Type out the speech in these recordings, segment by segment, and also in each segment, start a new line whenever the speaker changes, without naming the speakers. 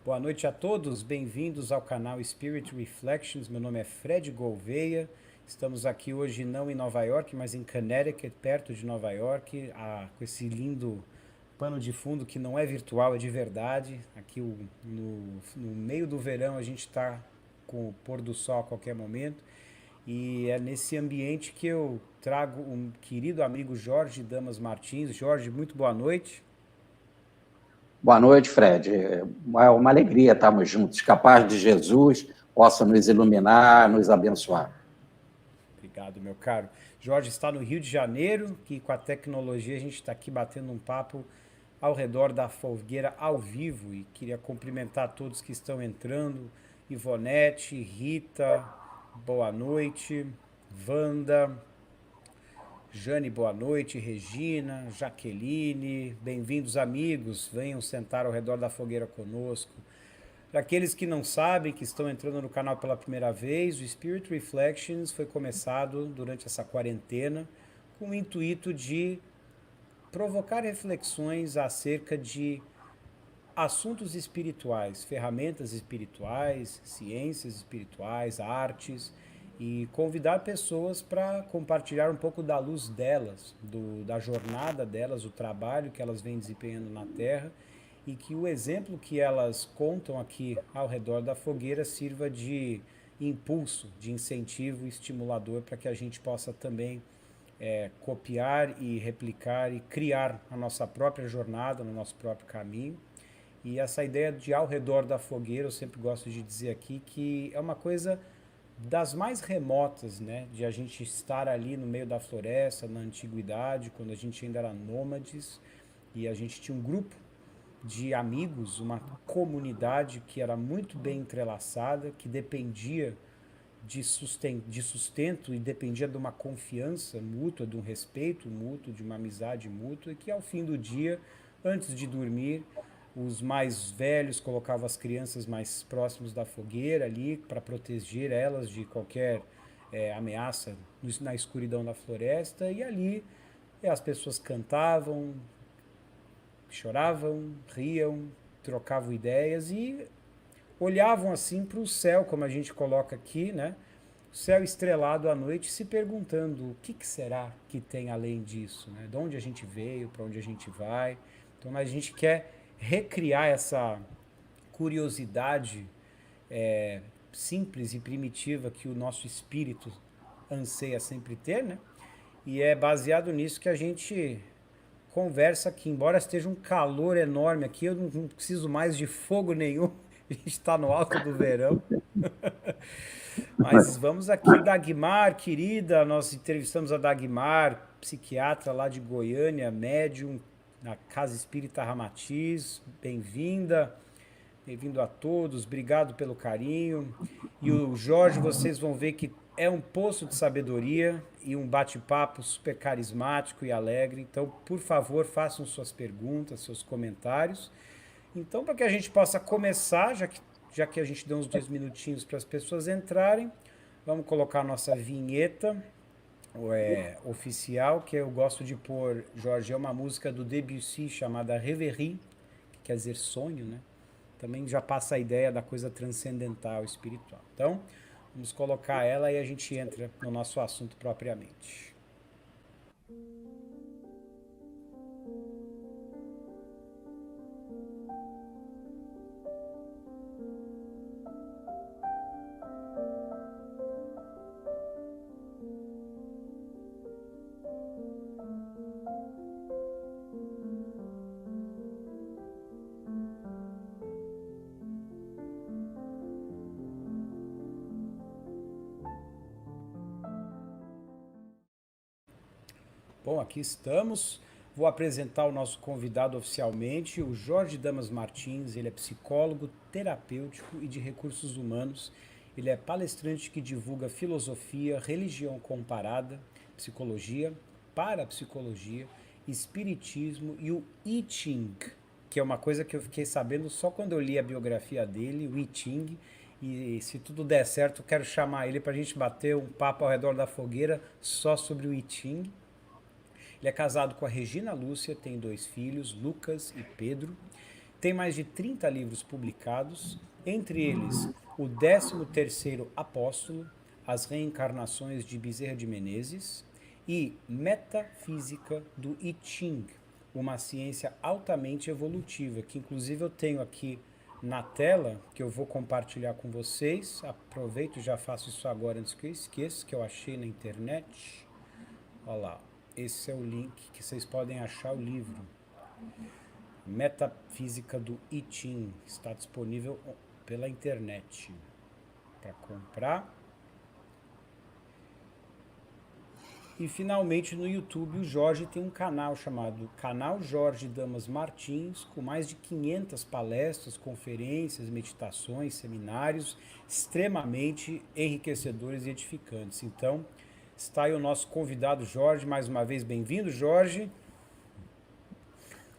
Boa noite a todos, bem-vindos ao canal Spirit Reflections. Meu nome é Fred Gouveia. Estamos aqui hoje não em Nova York, mas em Connecticut, perto de Nova York, com esse lindo pano de fundo que não é virtual, é de verdade. Aqui no meio do verão a gente está com o pôr do sol a qualquer momento. E é nesse ambiente que eu trago um querido amigo Jorge Damas Martins. Jorge, muito boa noite.
Boa noite, Fred. É uma alegria estarmos juntos. Capaz de Jesus possa nos iluminar, nos abençoar.
Obrigado, meu caro. Jorge está no Rio de Janeiro, que com a tecnologia a gente está aqui batendo um papo ao redor da fogueira ao vivo e queria cumprimentar todos que estão entrando. Ivonete, Rita, boa noite. Wanda, Jane, boa noite. Regina, Jaqueline, bem-vindos amigos, venham sentar ao redor da fogueira conosco. Para aqueles que não sabem, que estão entrando no canal pela primeira vez, o Spirit Reflections foi começado durante essa quarentena com o intuito de provocar reflexões acerca de assuntos espirituais, ferramentas espirituais, ciências espirituais, artes, e convidar pessoas para compartilhar um pouco da luz delas, da jornada delas, o trabalho que elas vêm desempenhando na Terra, e que o exemplo que elas contam aqui ao redor da fogueira sirva de impulso, de incentivo estimulador para que a gente possa também copiar e replicar e criar a nossa própria jornada, no nosso próprio caminho. E essa ideia de ao redor da fogueira, eu sempre gosto de dizer aqui que é uma coisa das mais remotas, né? De a gente estar ali no meio da floresta, na antiguidade, quando a gente ainda era nômades, e a gente tinha um grupo de amigos, uma comunidade que era muito bem entrelaçada, que dependia de sustento e dependia de uma confiança mútua, de um respeito mútuo, de uma amizade mútua, e que ao fim do dia, antes de dormir, os mais velhos colocavam as crianças mais próximos da fogueira ali para proteger elas de qualquer ameaça na escuridão da floresta, e ali as pessoas cantavam, choravam, riam, trocavam ideias e olhavam assim para o céu, como a gente coloca aqui, né? O céu estrelado à noite, se perguntando o que será que tem além disso, né? De onde a gente veio, para onde a gente vai. Então a gente quer recriar essa curiosidade simples e primitiva que o nosso espírito anseia sempre ter, né? E é baseado nisso que a gente conversa aqui. Embora esteja um calor enorme aqui, eu não preciso mais de fogo nenhum. A gente está no alto do verão. Mas vamos aqui, Dagmar, querida, nós entrevistamos a Dagmar, psiquiatra lá de Goiânia, médium, na Casa Espírita Ramatiz. Bem-vinda, bem-vindo a todos, obrigado pelo carinho. E o Jorge, vocês vão ver que é um poço de sabedoria e um bate-papo super carismático e alegre. Então, por favor, façam suas perguntas, seus comentários. Então, para que a gente possa começar, já que a gente deu uns 2 minutinhos para as pessoas entrarem, vamos colocar a nossa vinheta oficial, que eu gosto de pôr, Jorge, é uma música do Debussy chamada Reverie, que quer dizer sonho, né? Também já passa a ideia da coisa transcendental, espiritual. Então, vamos colocar ela e a gente entra no nosso assunto propriamente. Bom, aqui estamos. Vou apresentar o nosso convidado oficialmente, o Jorge Damas Martins. Ele é psicólogo, terapêutico e de recursos humanos. Ele é palestrante que divulga filosofia, religião comparada, psicologia, parapsicologia, espiritismo e o I Ching, que é uma coisa que eu fiquei sabendo só quando eu li a biografia dele, o I Ching. E se tudo der certo, eu quero chamar ele para a gente bater um papo ao redor da fogueira só sobre o I Ching. Ele é casado com a Regina Lúcia, tem 2 filhos, Lucas e Pedro. Tem mais de 30 livros publicados, entre eles o 13º Apóstolo, As Reencarnações de Bezerra de Menezes, e Metafísica do I Ching, uma ciência altamente evolutiva, que inclusive eu tenho aqui na tela, que eu vou compartilhar com vocês. Aproveito e já faço isso agora antes que eu esqueça, que eu achei na internet. Olha lá, esse é o link que vocês podem achar o livro. Metafísica do I Ching, está disponível pela internet para comprar. E finalmente no YouTube o Jorge tem um canal chamado Canal Jorge Damas Martins, com mais de 500 palestras, conferências, meditações, seminários extremamente enriquecedores e edificantes. Então, está aí o nosso convidado Jorge, mais uma vez bem-vindo, Jorge.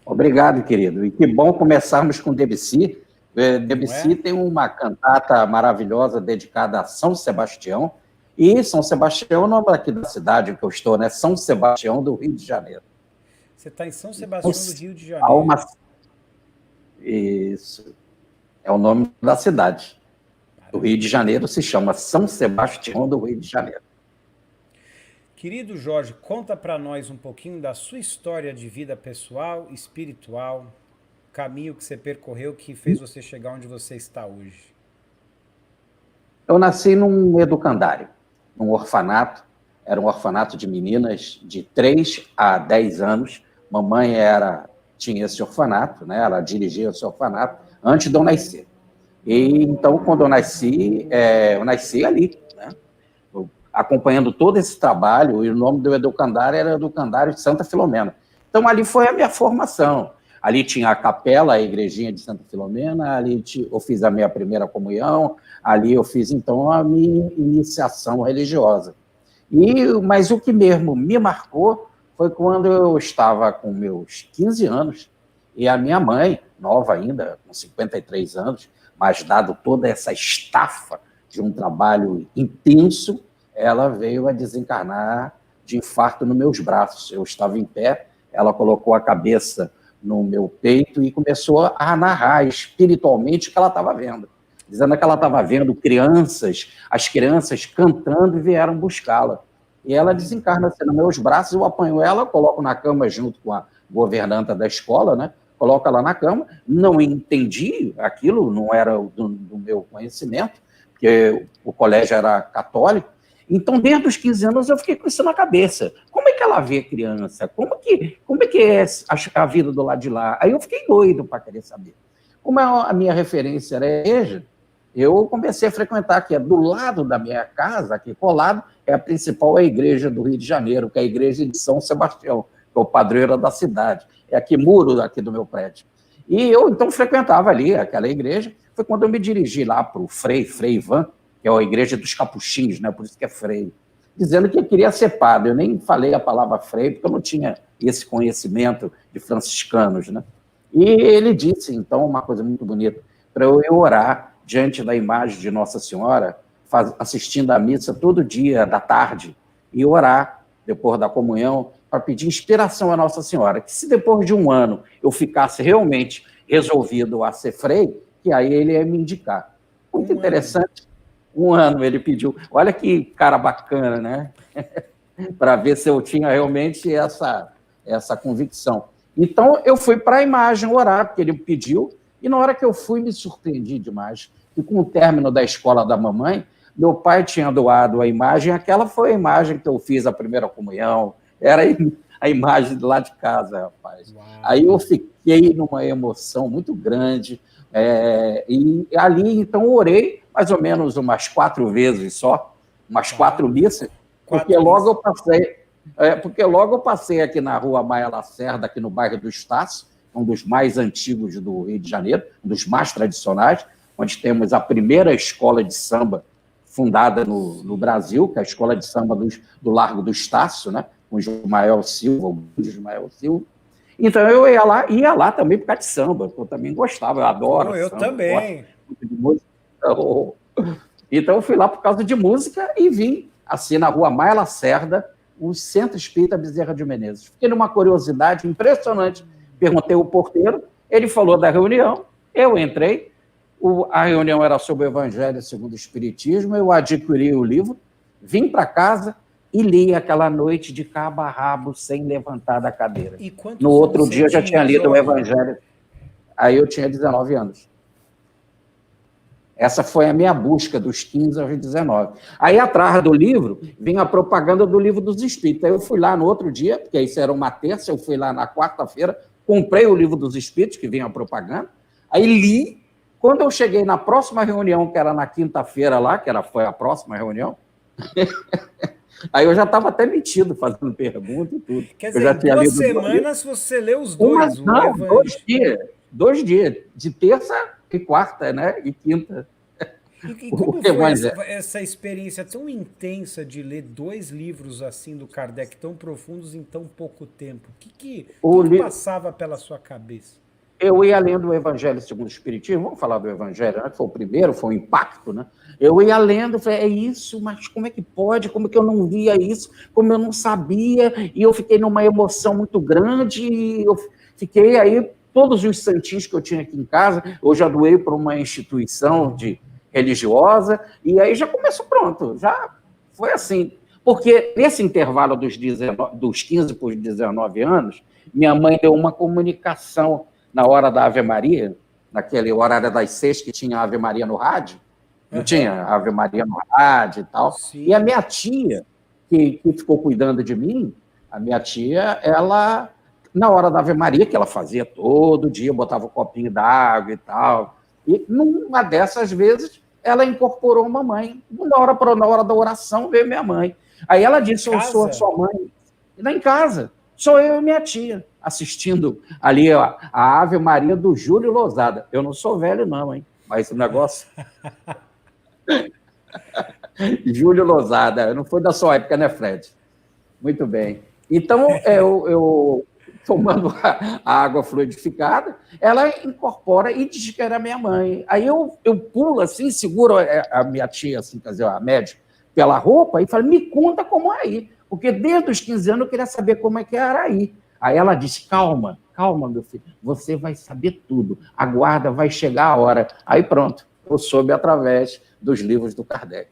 Obrigado, querido. E que bom começarmos com Debussy. Debussy tem uma cantata maravilhosa dedicada a São Sebastião. E São Sebastião é o nome aqui da cidade em que eu estou, né? São Sebastião do Rio de Janeiro.
Você está em São Sebastião do Rio de Janeiro.
Isso. É o nome da cidade. O Rio de Janeiro se chama São Sebastião do Rio de Janeiro.
Querido Jorge, conta para nós um pouquinho da sua história de vida pessoal, espiritual, caminho que você percorreu que fez você chegar onde você está hoje.
Eu nasci num educandário, num orfanato. Era um orfanato de meninas de 3 a 10 anos. Mamãe tinha esse orfanato, né? Ela dirigia esse orfanato antes de eu nascer. E então, quando eu nasci ali, né? Acompanhando todo esse trabalho, e o nome do educandário era Educandário de Santa Filomena. Então, ali foi a minha formação. Ali tinha a capela, a igrejinha de Santa Filomena, ali eu fiz a minha primeira comunhão, ali eu fiz, então, a minha iniciação religiosa. Mas o que mesmo me marcou foi quando eu estava com meus 15 anos, e a minha mãe, nova ainda, com 53 anos, mas dado toda essa estafa de um trabalho intenso, ela veio a desencarnar de infarto nos meus braços. Eu estava em pé, ela colocou a cabeça no meu peito e começou a narrar espiritualmente o que ela estava vendo. Dizendo que ela estava vendo as crianças cantando e vieram buscá-la. E ela desencarna assim, nos meus braços, eu apanho ela, coloco na cama junto com a governanta da escola, né? Coloco ela na cama, não entendi aquilo, não era do meu conhecimento, porque o colégio era católico. Então, desde os 15 anos, eu fiquei com isso na cabeça. Como é que ela vê a criança? Como é que é a vida do lado de lá? Aí eu fiquei doido para querer saber. Como a minha referência era a igreja, eu comecei a frequentar, que é do lado da minha casa, aqui colado, é a principal igreja do Rio de Janeiro, que é a igreja de São Sebastião, que é o padroeiro da cidade. É aqui, muro aqui do meu prédio. E eu, então, frequentava ali aquela igreja. Foi quando eu me dirigi lá para o Frei Ivan, que é a igreja dos capuchinhos, né? Por isso que é Frei, dizendo que eu queria ser padre. Eu nem falei a palavra Frei, porque eu não tinha esse conhecimento de franciscanos, né? E ele disse, então, uma coisa muito bonita, para eu orar diante da imagem de Nossa Senhora, assistindo à missa todo dia, da tarde, e orar, depois da comunhão, para pedir inspiração à Nossa Senhora, que se depois de um ano eu ficasse realmente resolvido a ser frei, que aí ele ia me indicar. Muito interessante. Um ano ele pediu. Olha que cara bacana, né? Para ver se eu tinha realmente essa convicção. Então, eu fui para a imagem orar, porque ele pediu, e na hora que eu fui, me surpreendi demais. E com o término da escola da mamãe, meu pai tinha doado a imagem, aquela foi a imagem que eu fiz a primeira comunhão, era a imagem de lá de casa, rapaz. Uau. Aí eu fiquei numa emoção muito grande, e ali, então, orei mais ou menos umas 4 vezes só, umas 4 missas, porque logo eu passei aqui na rua Maia Lacerda, aqui no bairro do Estácio, um dos mais antigos do Rio de Janeiro, um dos mais tradicionais, onde temos a primeira escola de samba fundada no Brasil, que é a escola de samba do Largo do Estácio, né, com o Ismael Silva, o Ismael Silva. Então, eu ia lá também por causa de samba, eu também gostava, eu adoro
eu
samba.
Também.
Gosto de música. Então, eu fui lá por causa de música e vim, assim, na rua Maia Lacerda, o Centro Espírita Bezerra de Menezes. Fiquei numa curiosidade impressionante. Perguntei ao porteiro, Ele falou da reunião, eu entrei, a reunião era sobre o Evangelho segundo o Espiritismo, eu adquiri o livro, vim para casa e li aquela noite de cabo a rabo, sem levantar da cadeira. No outro dia eu já tinha lido o Evangelho. Aí eu tinha 19 anos. Essa foi a minha busca, dos 15 aos 19. Aí, atrás do livro, vinha a propaganda do Livro dos Espíritos. Aí eu fui lá no outro dia, porque isso era uma terça, eu fui lá na quarta-feira, comprei o Livro dos Espíritos, que vinha a propaganda, aí li. Quando eu cheguei na próxima reunião, que era na quinta-feira lá, foi a próxima reunião, aí eu já estava até metido, fazendo pergunta e tudo.
Quer dizer, em 2 semanas você leu os dois?
Não, 2 dias, de terça e quarta, né? E quinta.
E como foi essa experiência tão intensa de ler 2 livros assim do Kardec, tão profundos em tão pouco tempo? O que passava pela sua cabeça?
Eu ia lendo o Evangelho segundo o Espiritismo, vamos falar do Evangelho, né? Foi o primeiro, foi um impacto, né? Eu ia lendo, falei, é isso, mas como é que pode? Como é que eu não via isso? Como eu não sabia? E eu fiquei numa emoção muito grande, e eu fiquei aí, todos os santinhos que eu tinha aqui em casa, eu já doei para uma instituição religiosa, e aí já começou pronto, já foi assim. Porque nesse intervalo dos 15 para os 19 anos, minha mãe deu uma comunicação na hora da Ave Maria, naquele horário das 6 que tinha Ave Maria no rádio, não tinha Ave Maria no rádio e tal. Sim. E a minha tia, que ficou cuidando de mim, a minha tia, ela, na hora da Ave Maria, que ela fazia todo dia, botava um copinho d'água e tal, e numa dessas vezes, ela incorporou uma mãe. Na hora da oração, veio minha mãe. Aí ela disse, eu sou a sua mãe. E em casa, sou eu e minha tia, assistindo ali ó, a Ave Maria do Júlio Lozada. Eu não sou velho, não, hein? Mas esse negócio... Júlio Lozada, não foi da sua época, né, Fred? Muito bem. Então, eu tomando a água fluidificada, ela incorpora e diz que era minha mãe. Aí eu pulo assim, seguro a minha tia, assim, quer dizer, a médica, pela roupa e falo, me conta como é aí. Porque desde os 15 anos eu queria saber como é que era aí. Aí ela disse, calma, meu filho, você vai saber tudo, aguarda, vai chegar a hora. Aí pronto, eu soube através dos livros do Kardec.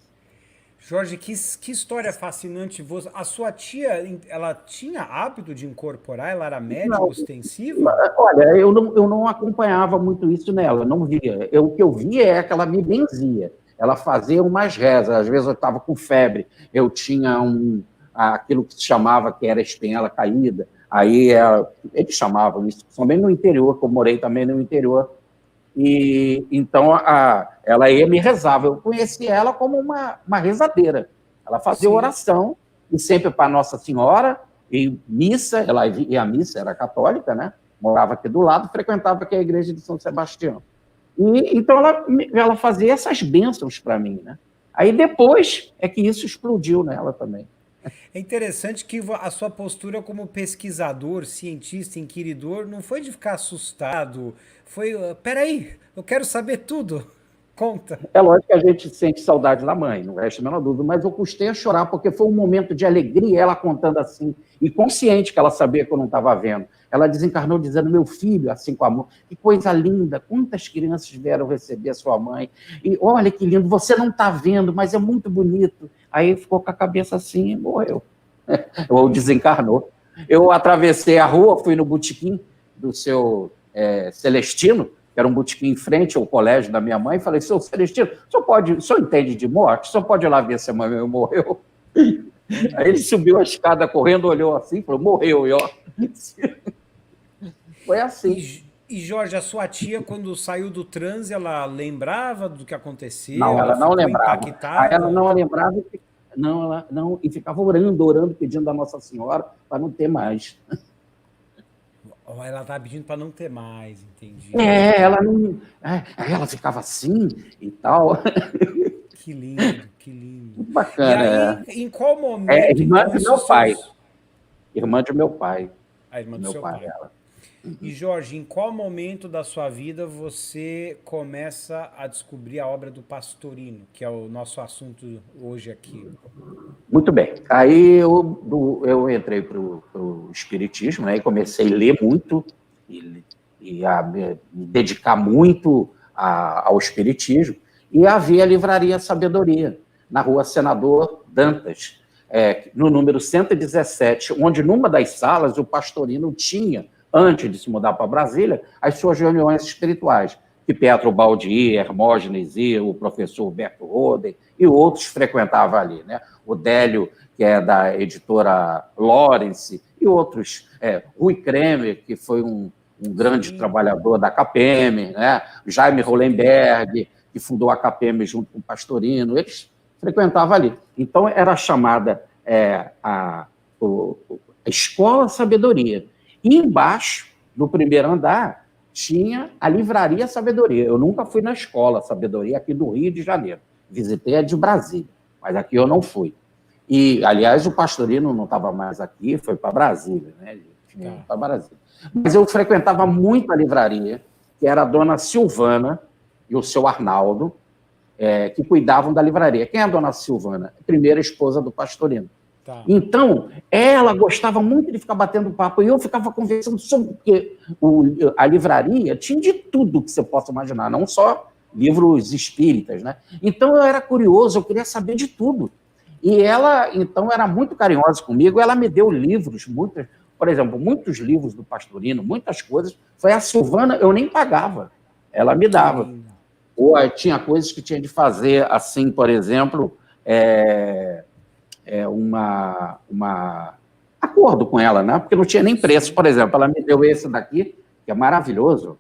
Jorge, que história fascinante. A sua tia, ela tinha hábito de incorporar? Ela era médium ostensiva?
Olha, eu não acompanhava muito isso nela, não via. O que eu via é que ela me benzia. Ela fazia umas rezas. Às vezes eu estava com febre, eu tinha aquilo que se chamava, que era espinhela caída. Aí eles chamavam isso, somente no interior, que eu morei também no interior. E então ela ia me rezava. Eu conheci ela como uma rezadeira. Ela fazia Sim. oração, e sempre para Nossa Senhora, e missa, ela ia à missa, era católica, né? Morava aqui do lado, frequentava aqui a igreja de São Sebastião. E então ela fazia essas bênçãos para mim, né? Aí depois é que isso explodiu nela também.
É interessante que a sua postura como pesquisador, cientista, inquiridor, não foi de ficar assustado, foi, peraí, eu quero saber tudo, conta.
É lógico que a gente sente saudade da mãe, não resta a menor dúvida, mas eu custei a chorar, porque foi um momento de alegria, ela contando assim, e consciente que ela sabia que eu não estava vendo. Ela desencarnou dizendo, meu filho, assim com amor, que coisa linda, quantas crianças vieram receber a sua mãe, e olha que lindo, você não está vendo, mas é muito bonito. Aí ficou com a cabeça assim e morreu. Ou desencarnou. Eu atravessei a rua, fui no botequim do seu Celestino, que era um botequim em frente ao colégio da minha mãe, e falei, seu Celestino, o senhor entende de morte? O senhor pode ir lá ver se a mãe morreu? Aí ele subiu a escada correndo, olhou assim, falou, morreu, e ó. Foi assim.
E Jorge, a sua tia, quando saiu do transe, ela lembrava do que aconteceu?
Não, ela não lembrava. Ela não lembrava e ficava orando, pedindo a Nossa Senhora para não ter mais.
Ela estava pedindo para não ter mais, entendi.
Ela ficava assim e tal.
Que lindo, que lindo.
Muito bacana.
E aí, em qual momento...
irmã do meu pai. Irmã do meu pai.
A irmã do seu pai. Ela. E, Jorge, em qual momento da sua vida você começa a descobrir a obra do Pastorino, que é o nosso assunto hoje aqui?
Muito bem. Aí eu entrei para o Espiritismo, né, e comecei a ler muito, e a me dedicar muito ao espiritismo, e havia a Livraria Sabedoria, na Rua Senador Dantas, no número 117, onde numa das salas o Pastorino tinha, antes de se mudar para Brasília, as suas reuniões espirituais, que Pietro Baldi, Hermógenes e o professor Humberto Roden e outros frequentavam ali, né? O Délio, que é da editora Lawrence, e outros, Rui Kremer, que foi um grande trabalhador da KPM, né? Jaime Hollenberg, que fundou a KPM junto com o Pastorino, eles frequentavam ali. Então, era chamada a Escola Sabedoria. E embaixo, no primeiro andar, tinha a Livraria Sabedoria. Eu nunca fui na Escola Sabedoria aqui do Rio de Janeiro. Visitei a de Brasília, mas aqui eu não fui. E, aliás, o Pastorino não estava mais aqui, foi para Brasília, né? Ele foi para Brasília. Mas eu frequentava muito a livraria, que era a dona Silvana e o seu Arnaldo, que cuidavam da livraria. Quem é a dona Silvana? A primeira esposa do Pastorino. Tá. Então, ela gostava muito de ficar batendo papo, e eu ficava conversando sobre, porque a livraria tinha de tudo que você possa imaginar, não só livros espíritas, né? Então, eu era curioso, eu queria saber de tudo. E ela, então, era muito carinhosa comigo, ela me deu livros, por exemplo, muitos livros do Pastorino, muitas coisas. Foi a Silvana, eu nem pagava, ela me dava. Ou tinha coisas que tinha de fazer, assim, por exemplo, acordo com ela, né? Porque não tinha nem preço. Por exemplo, ela me deu esse daqui, que é maravilhoso,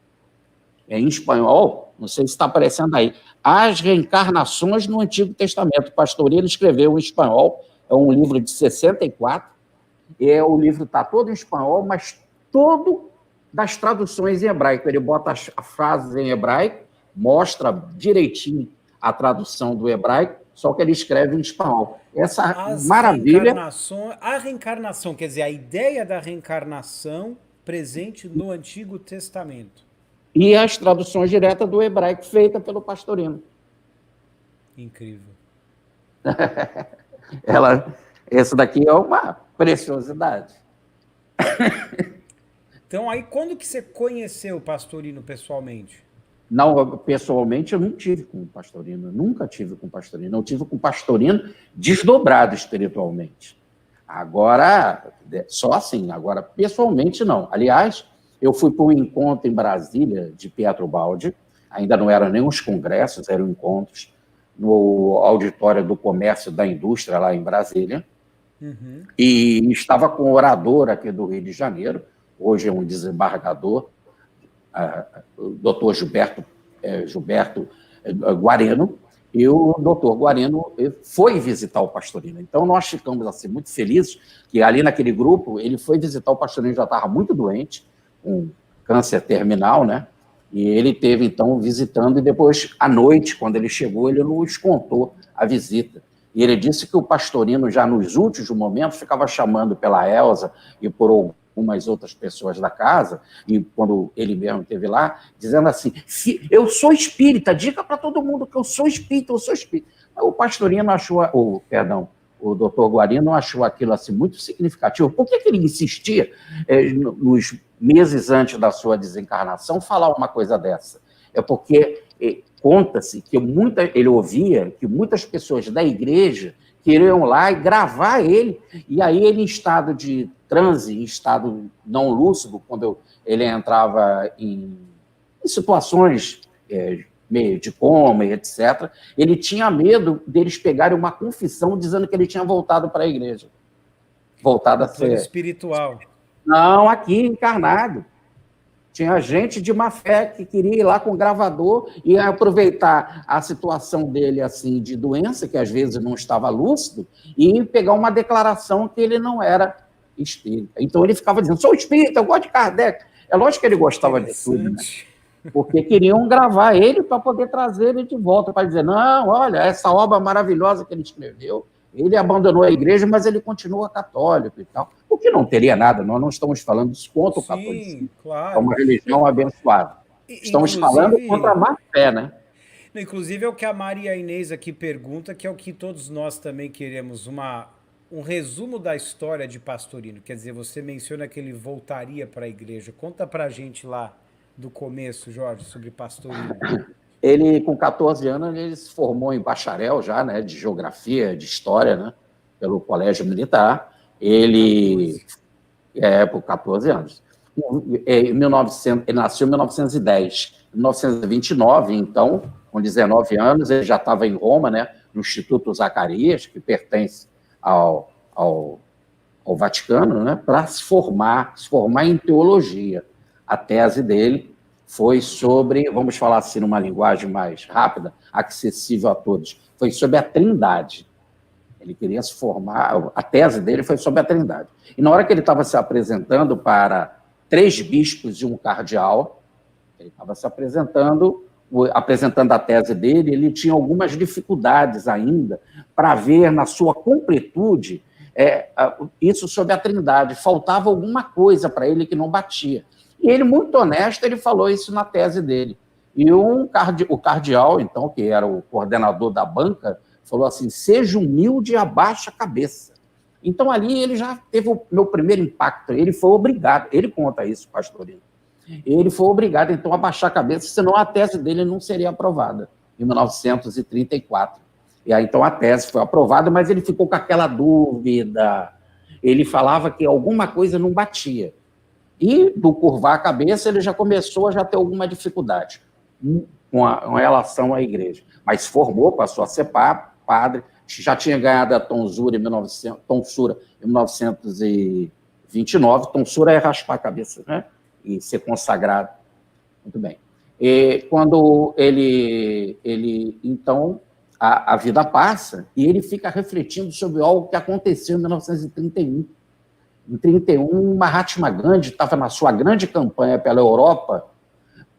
em espanhol, não sei se está aparecendo aí, As Reencarnações no Antigo Testamento. O Pastorino escreveu em espanhol, é um livro de 64, e o livro está todo em espanhol, mas todo das traduções em hebraico. Ele bota as frases em hebraico, mostra direitinho a tradução do hebraico, só que ele escreve em espanhol. Essa maravilha...
A reencarnação, quer dizer, a ideia da reencarnação presente no Antigo Testamento.
E as traduções diretas do hebraico feitas pelo Pastorino.
Incrível.
Esse daqui é uma preciosidade.
Então, aí, quando que você conheceu o Pastorino pessoalmente?
Não, pessoalmente eu não tive com o Pastorino, nunca tive com o Pastorino. Eu tive com o Pastorino desdobrado espiritualmente. Agora, só assim, agora pessoalmente não. Aliás, eu fui para um encontro em Brasília de Pietro Baldi, ainda não eram nem os congressos, eram encontros, no auditório do Comércio da Indústria, lá em Brasília, e estava com o orador aqui do Rio de Janeiro, hoje é um desembargador, o doutor Gilberto Guareno, e o doutor Guareno foi visitar o Pastorino. Então, nós ficamos assim, muito felizes que ali naquele grupo, ele foi visitar o Pastorino, já estava muito doente, com câncer terminal, né? E ele teve, então, visitando, e depois, à noite, quando ele chegou, ele nos contou a visita. E ele disse que o Pastorino, já nos últimos momentos, ficava chamando pela Elza e por algumas outras pessoas da casa, e quando ele mesmo esteve lá, dizendo assim, eu sou espírita, diga para todo mundo que eu sou espírita, eu sou espírita. O Pastorino achou, o doutor Guarino achou aquilo assim muito significativo. Por que ele insistia, nos meses antes da sua desencarnação, falar uma coisa dessa? É porque conta-se que ele ouvia que muitas pessoas da igreja queriam lá e gravar ele, e aí ele, em estado de transe, em estado não lúcido, quando ele entrava em situações meio de coma, etc., ele tinha medo deles pegarem uma confissão dizendo que ele tinha voltado para a igreja. Voltado a ser...
espiritual.
Não, aqui, encarnado. Tinha gente de má fé que queria ir lá com o gravador e aproveitar a situação dele assim de doença, que às vezes não estava lúcido, e pegar uma declaração que ele não era espírita. Então ele ficava dizendo, sou espírita, eu gosto de Kardec. É lógico que ele gostava de tudo, né? Porque queriam gravar ele para poder trazer ele de volta, para dizer, não, olha, essa obra maravilhosa que ele escreveu, ele abandonou a igreja, mas ele continua católico e tal. O que não teria nada, nós não estamos falando disso contra o catolicismo.
Claro.
É uma religião abençoada. Estamos falando contra a má fé, né?
Inclusive é o que a Maria Inês aqui pergunta, que é o que todos nós também queremos, um resumo da história de Pastorino. Quer dizer, você menciona que ele voltaria para a igreja. Conta para a gente lá do começo, Jorge, sobre Pastorino?
Ele, com 14 anos, ele se formou em bacharel já, né, de geografia, de história, né, pelo Colégio Militar. Ele, por 14 anos. Em 1900, ele nasceu em 1910. Em 1929, então, com 19 anos, ele já estava em Roma, né, no Instituto Zacarias, que pertence ao Vaticano, né, para se formar em teologia. A tese dele foi sobre, vamos falar assim numa linguagem mais rápida, acessível a todos, foi sobre a Trindade. Ele queria se formar, a tese dele foi sobre a Trindade. E na hora que ele estava se apresentando para 3 bispos e um cardeal, ele estava se apresentando a tese dele, ele tinha algumas dificuldades ainda para ver na sua completude isso sobre a Trindade. Faltava alguma coisa para ele que não batia. E ele, muito honesto, ele falou isso na tese dele. E o cardeal, então, que era o coordenador da banca, falou assim, seja humilde e abaixa a cabeça. Então, ali ele já teve o meu primeiro impacto. Ele foi obrigado, ele conta isso, Pastorino. Ele foi obrigado, então, a baixar a cabeça, senão a tese dele não seria aprovada, em 1934. E aí, então, a tese foi aprovada, mas ele ficou com aquela dúvida. Ele falava que alguma coisa não batia. E, do curvar a cabeça, ele já começou a já ter alguma dificuldade com relação à igreja. Mas formou, passou a ser padre, já tinha ganhado a tonsura em 1929. Tonsura é raspar a cabeça, né? E ser consagrado. Muito bem. E quando ele então, a vida passa e ele fica refletindo sobre algo que aconteceu em 1931. Em 1931, Mahatma Gandhi estava na sua grande campanha pela Europa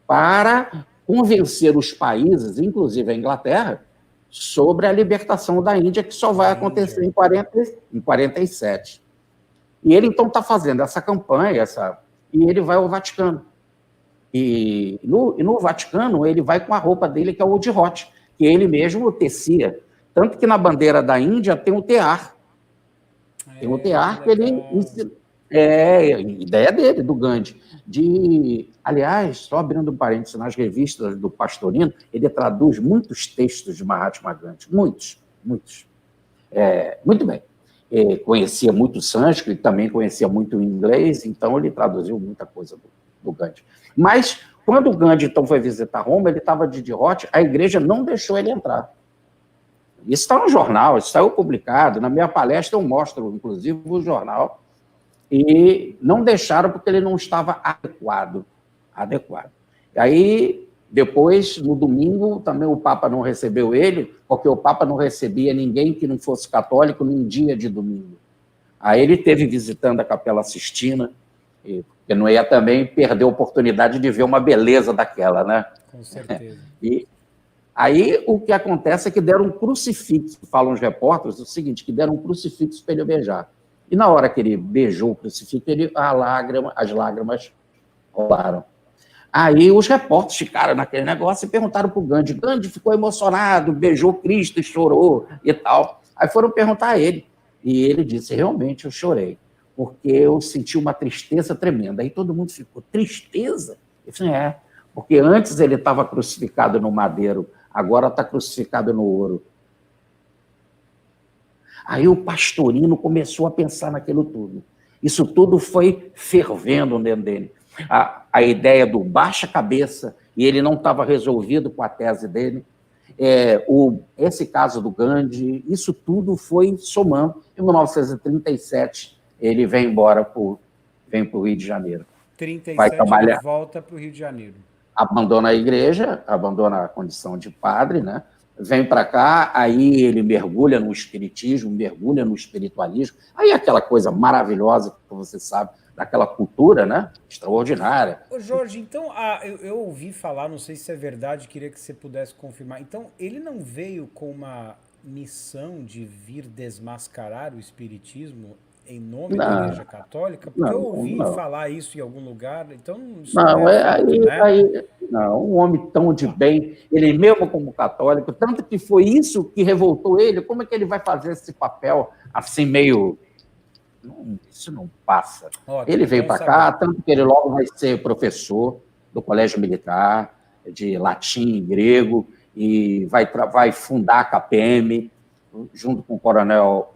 para convencer os países, inclusive a Inglaterra, sobre a libertação da Índia, que só vai acontecer em 47. E ele, então, está fazendo essa campanha, e ele vai ao Vaticano. E no Vaticano, ele vai com a roupa dele, que é o hot, que ele mesmo tecia. Tanto que na bandeira da Índia tem o tear. Tem o tear que ele... ideia dele, do Gandhi. Aliás, só abrindo um parênteses, nas revistas do Pastorino, ele traduz muitos textos de Mahatma Gandhi. Muitos. Muito bem. Conhecia muito sânscrito, também conhecia muito inglês, então ele traduziu muita coisa do Gandhi. Mas, quando o Gandhi, então, foi visitar Roma, ele estava de hot, a igreja não deixou ele entrar. Isso está no jornal, isso saiu publicado, na minha palestra eu mostro, inclusive, o jornal, e não deixaram porque ele não estava adequado. E aí, depois, no domingo, também o Papa não recebeu ele, porque o Papa não recebia ninguém que não fosse católico num dia de domingo. Aí ele teve visitando a Capela Sistina, porque não ia também perder a oportunidade de ver uma beleza daquela, né?
Com certeza.
E aí o que acontece é que deram um crucifixo, falam os repórteres, o seguinte, que deram um crucifixo para ele beijar. E na hora que ele beijou o crucifixo, as lágrimas rolaram. Aí os repórteres ficaram naquele negócio e perguntaram para o Gandhi. Gandhi ficou emocionado, beijou Cristo e chorou e tal. Aí foram perguntar a ele. E ele disse, realmente eu chorei, porque eu senti uma tristeza tremenda. Aí todo mundo ficou, tristeza? Eu disse, porque antes ele estava crucificado no madeiro, agora está crucificado no ouro. Aí o Pastorino começou a pensar naquilo tudo. Isso tudo foi fervendo dentro dele. A ideia do baixa cabeça, e ele não estava resolvido com a tese dele. Esse caso do Gandhi, isso tudo foi somando. Em 1937, ele vem embora vem para o Rio de Janeiro.
37,
vai trabalhar,
ele volta para o Rio de Janeiro.
Abandona a igreja, abandona a condição de padre, né? Vem para cá, aí ele mergulha no espiritismo, mergulha no espiritualismo, aí aquela coisa maravilhosa que você sabe, daquela cultura, né? Extraordinária.
Ô Jorge, então, eu ouvi falar, não sei se é verdade, queria que você pudesse confirmar. Então, ele não veio com uma missão de vir desmascarar o espiritismo em nome da Igreja Católica? Porque eu ouvi falar isso em algum lugar, então...
Um homem tão de bem, ele mesmo como católico, tanto que foi isso que revoltou ele, como é que ele vai fazer esse papel assim meio... Isso não passa. Ótimo, ele veio para cá, tanto que ele logo vai ser professor, do Colégio Militar, de latim e grego, e vai fundar a CAPM, junto com o coronel,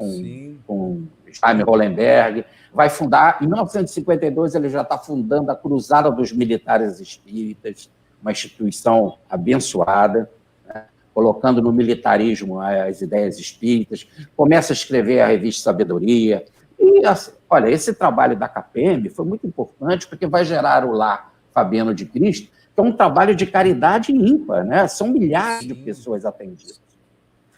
com Jaime Hollenberg, vai fundar, em 1952 ele já está fundando a Cruzada dos Militares Espíritas, uma instituição abençoada, né, colocando no militarismo as ideias espíritas, começa a escrever a revista Sabedoria, e, olha, esse trabalho da CAPM foi muito importante, porque vai gerar o Lar Fabiano de Cristo, que é um trabalho de caridade ímpar, né? São milhares de pessoas atendidas.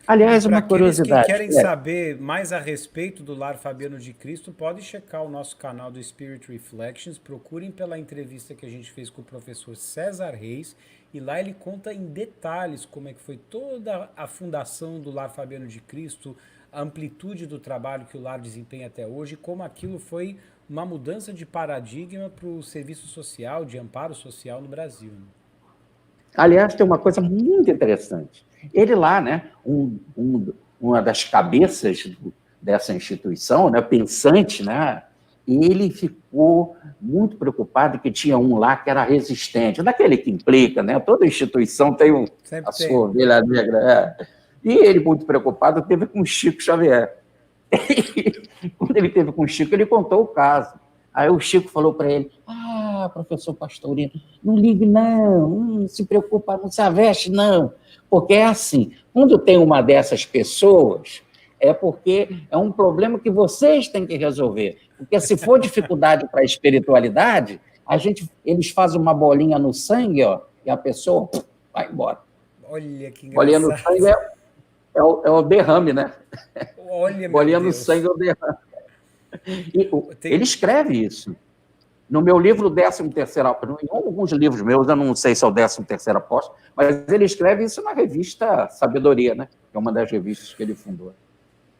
Aliás, uma curiosidade.
Para aqueles que querem saber mais a respeito do Lar Fabiano de Cristo, pode checar o nosso canal do Spirit Reflections, procurem pela entrevista que a gente fez com o professor César Reis, e lá ele conta em detalhes como é que foi toda a fundação do Lar Fabiano de Cristo, a amplitude do trabalho que o lar desempenha até hoje, como aquilo foi uma mudança de paradigma para o serviço social, de amparo social no Brasil.
Aliás, tem uma coisa muito interessante. Ele lá, né, uma das cabeças dessa instituição, né, pensante, né, ele ficou muito preocupado que tinha um lá que era resistente, daquele que implica, né, toda instituição tem a sua ovelha negra. E ele, muito preocupado, teve com o Chico Xavier. Quando ele teve com o Chico, ele contou o caso. Aí o Chico falou para ele, professor Pastorino, não ligue não se preocupa, não se aveste não, porque é assim, quando tem uma dessas pessoas, é porque é um problema que vocês têm que resolver, porque se for dificuldade para a espiritualidade, eles fazem uma bolinha no sangue, ó, e a pessoa vai embora.
Olha que engraçado.
Bolinha no sangue é o derrame, né?
Olha,
bolinha no sangue é o derrame. Ele escreve isso. No meu livro, 13º, em alguns livros meus, eu não sei se é o 13º Apóstolo, mas ele escreve isso na revista Sabedoria, né? Que é uma das revistas que ele fundou.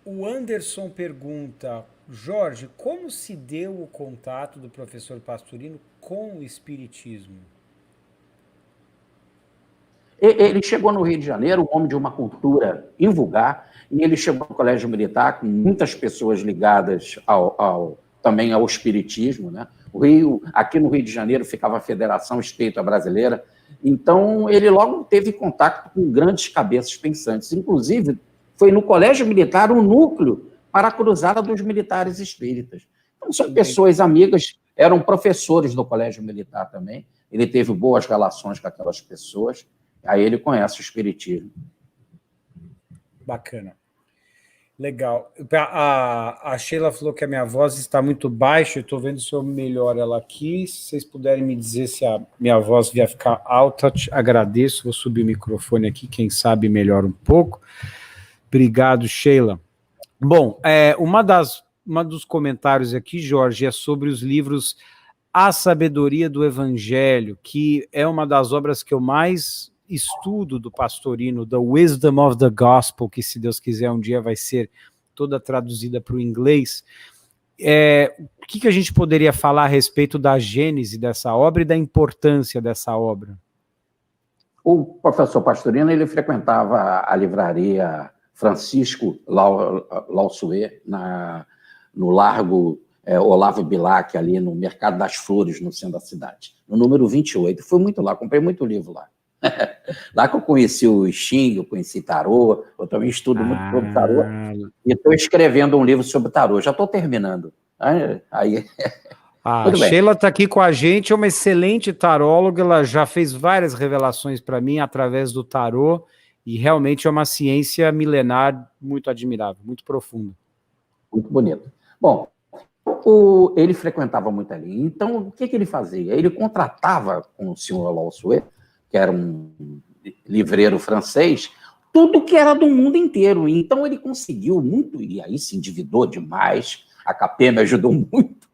O Anderson pergunta, Jorge, como se deu o contato do professor Pastorino com o Espiritismo?
Ele chegou no Rio de Janeiro, um homem de uma cultura invulgar, e ele chegou no Colégio Militar com muitas pessoas ligadas também ao Espiritismo, né? Aqui no Rio de Janeiro ficava a Federação Espírita Brasileira, então ele logo teve contato com grandes cabeças pensantes, inclusive foi no Colégio Militar um núcleo para a Cruzada dos Militares Espíritas. Então são pessoas amigas, eram professores do Colégio Militar também, ele teve boas relações com aquelas pessoas, aí ele conhece o Espiritismo.
Bacana. Legal. A Sheila falou que a minha voz está muito baixa, eu estou vendo se eu melhoro ela aqui. Se vocês puderem me dizer se a minha voz vier ficar alta, agradeço. Vou subir o microfone aqui, quem sabe melhora um pouco. Obrigado, Sheila. Bom, uma dos comentários aqui, Jorge, é sobre os livros A Sabedoria do Evangelho, que é uma das obras que eu mais estudo do Pastorino, The Wisdom of the Gospel, que se Deus quiser um dia vai ser toda traduzida para o inglês. O que a gente poderia falar a respeito da gênese dessa obra e da importância dessa obra?
O professor Pastorino, ele frequentava a livraria Francisco Laussuet, no Largo Olavo Bilac, ali no Mercado das Flores, no centro da cidade, no número 28. Fui muito lá, comprei muito livro lá. Lá que eu conheci o Xing, eu conheci tarô, eu também estudo muito sobre tarô, e estou escrevendo um livro sobre tarô, já estou terminando.
A Sheila está aqui com a gente, é uma excelente taróloga, ela já fez várias revelações para mim através do tarô, e realmente é uma ciência milenar muito admirável, muito profunda.
Muito bonito. Bom, ele frequentava muito ali, então o que ele fazia? Ele contratava com o senhor Laussuet, que era um livreiro francês, tudo que era do mundo inteiro. Então ele conseguiu muito, e aí se endividou demais, a CAPM ajudou muito,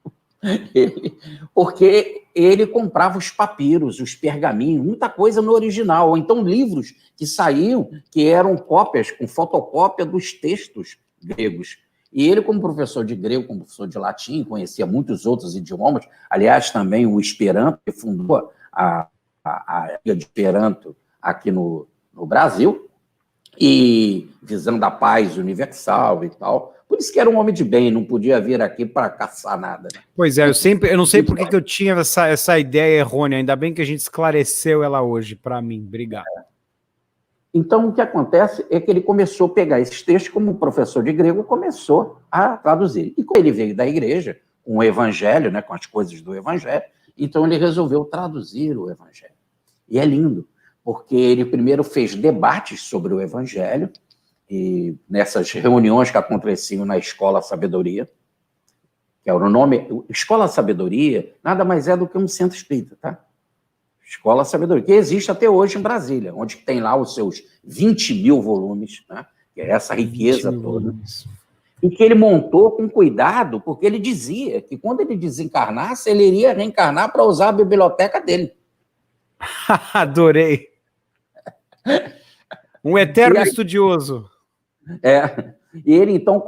porque ele comprava os papiros, os pergaminhos, muita coisa no original, ou então livros que saíam, que eram cópias, com fotocópia dos textos gregos. E ele, como professor de grego, como professor de latim, conhecia muitos outros idiomas, aliás, também o Esperanto, que fundou a Liga de Esperanto aqui no Brasil, e visando a paz universal e tal. Por isso que era um homem de bem, não podia vir aqui para caçar nada. Né?
Pois é, eu não sei por que eu tinha essa ideia errônea, ainda bem que a gente esclareceu ela hoje para mim, obrigado.
Então, o que acontece é que ele começou a pegar esses textos, como professor de grego, começou a traduzir. E como ele veio da igreja, com o evangelho, né, com as coisas do evangelho, então ele resolveu traduzir o evangelho. E é lindo, porque ele primeiro fez debates sobre o evangelho, e nessas reuniões que aconteciam na Escola Sabedoria, que era o nome, Escola Sabedoria, nada mais é do que um centro espírita, tá? Escola Sabedoria, que existe até hoje em Brasília, onde tem lá os seus 20 mil volumes, né? Que é essa riqueza toda. E que ele montou com cuidado, porque ele dizia que quando ele desencarnasse, ele iria reencarnar para usar a biblioteca dele.
Adorei. Um eterno estudioso.
E ele então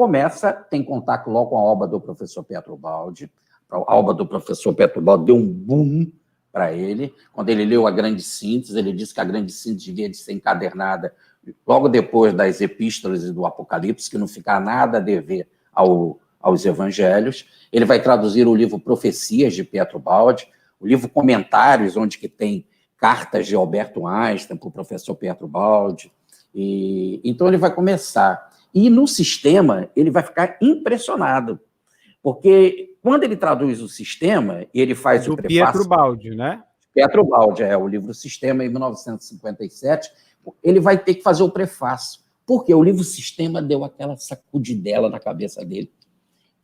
tem contato logo com a obra do professor Pietro Baldi. A obra do professor Pietro Baldi deu um boom para ele. Quando ele leu a Grande Síntese, ele disse que a Grande Síntese devia de ser encadernada logo depois das epístolas e do Apocalipse, que não fica nada a dever aos evangelhos. Ele vai traduzir o livro Profecias, de Pietro Baldi, o livro Comentários, onde que tem cartas de Alberto Einstein para o professor Pietro Baldi. Então ele vai começar. E no sistema, ele vai ficar impressionado, porque quando ele traduz o sistema, e ele faz o prefácio...
Pietro Baldi, né?
Pietro Baldi, o livro Sistema, em 1957, ele vai ter que fazer o prefácio, porque o livro Sistema deu aquela sacudidela na cabeça dele,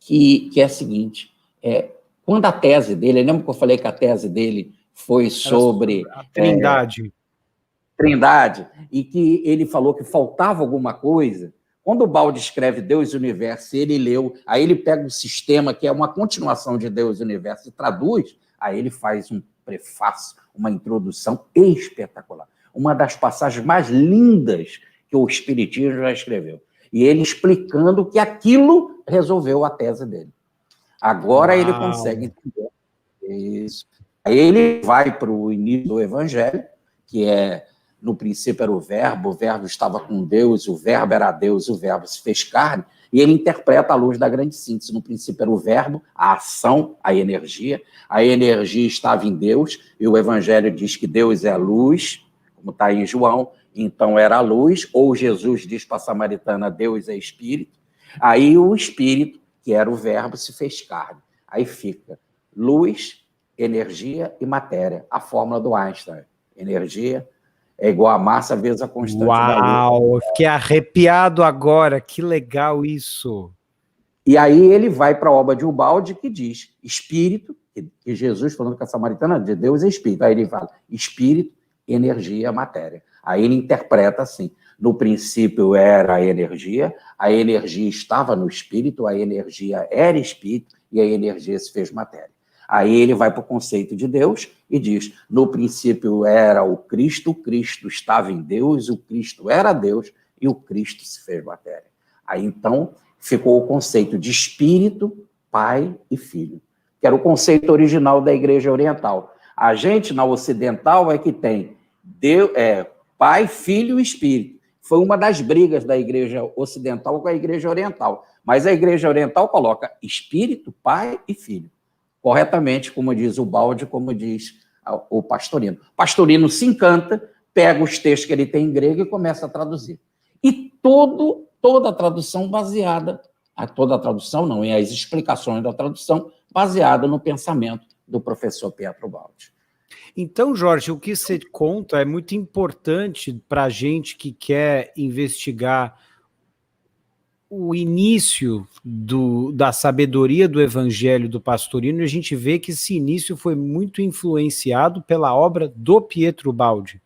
que é a seguinte, quando a tese dele, lembra que eu falei que a tese dele foi sobre
a Trindade.
Trindade, e que ele falou que faltava alguma coisa. Quando o Baldi escreve Deus e o Universo, ele leu, aí ele pega o sistema, que é uma continuação de Deus e o Universo, e traduz, aí ele faz um prefácio, uma introdução espetacular. Uma das passagens mais lindas que o Espiritismo já escreveu. E ele explicando que aquilo resolveu a tese dele. Agora ele consegue entender isso. Aí ele vai para o início do Evangelho, que é, no princípio era o Verbo estava com Deus, o Verbo era Deus, o Verbo se fez carne, e ele interpreta à luz da Grande Síntese. No princípio era o Verbo, a ação, a energia estava em Deus, e o Evangelho diz que Deus é a luz, como está em João, então era a luz, ou Jesus diz para a samaritana, Deus é Espírito, aí o Espírito, que era o Verbo, se fez carne. Aí fica luz, energia e matéria, a fórmula do Einstein. Energia é igual a massa vezes a constante da luz.
Uau, fiquei arrepiado agora, que legal isso.
E aí ele vai para a obra de Ubaldi, que diz espírito, que Jesus, falando com a samaritana, de Deus é espírito. Aí ele fala espírito, energia, matéria. Aí ele interpreta assim, no princípio era a energia estava no espírito, a energia era espírito, e a energia se fez matéria. Aí ele vai para o conceito de Deus e diz, no princípio era o Cristo estava em Deus, o Cristo era Deus, e o Cristo se fez matéria. Aí, então, ficou o conceito de Espírito, Pai e Filho, que era o conceito original da Igreja Oriental. A gente, na Ocidental, é que tem Deus, Pai, Filho e Espírito. Foi uma das brigas da Igreja Ocidental com a Igreja Oriental. Mas a Igreja Oriental coloca Espírito, Pai e Filho. Corretamente, como diz o Baldi, como diz o Pastorino. Pastorino se encanta, pega os textos que ele tem em grego e começa a traduzir. E toda a tradução baseada, toda a tradução não, e as explicações da tradução baseada no pensamento do professor Pietro Baldi.
Então, Jorge, o que você conta é muito importante para a gente que quer investigar o início da sabedoria do Evangelho do Pastorino, e a gente vê que esse início foi muito influenciado pela obra do Pietro Baldi.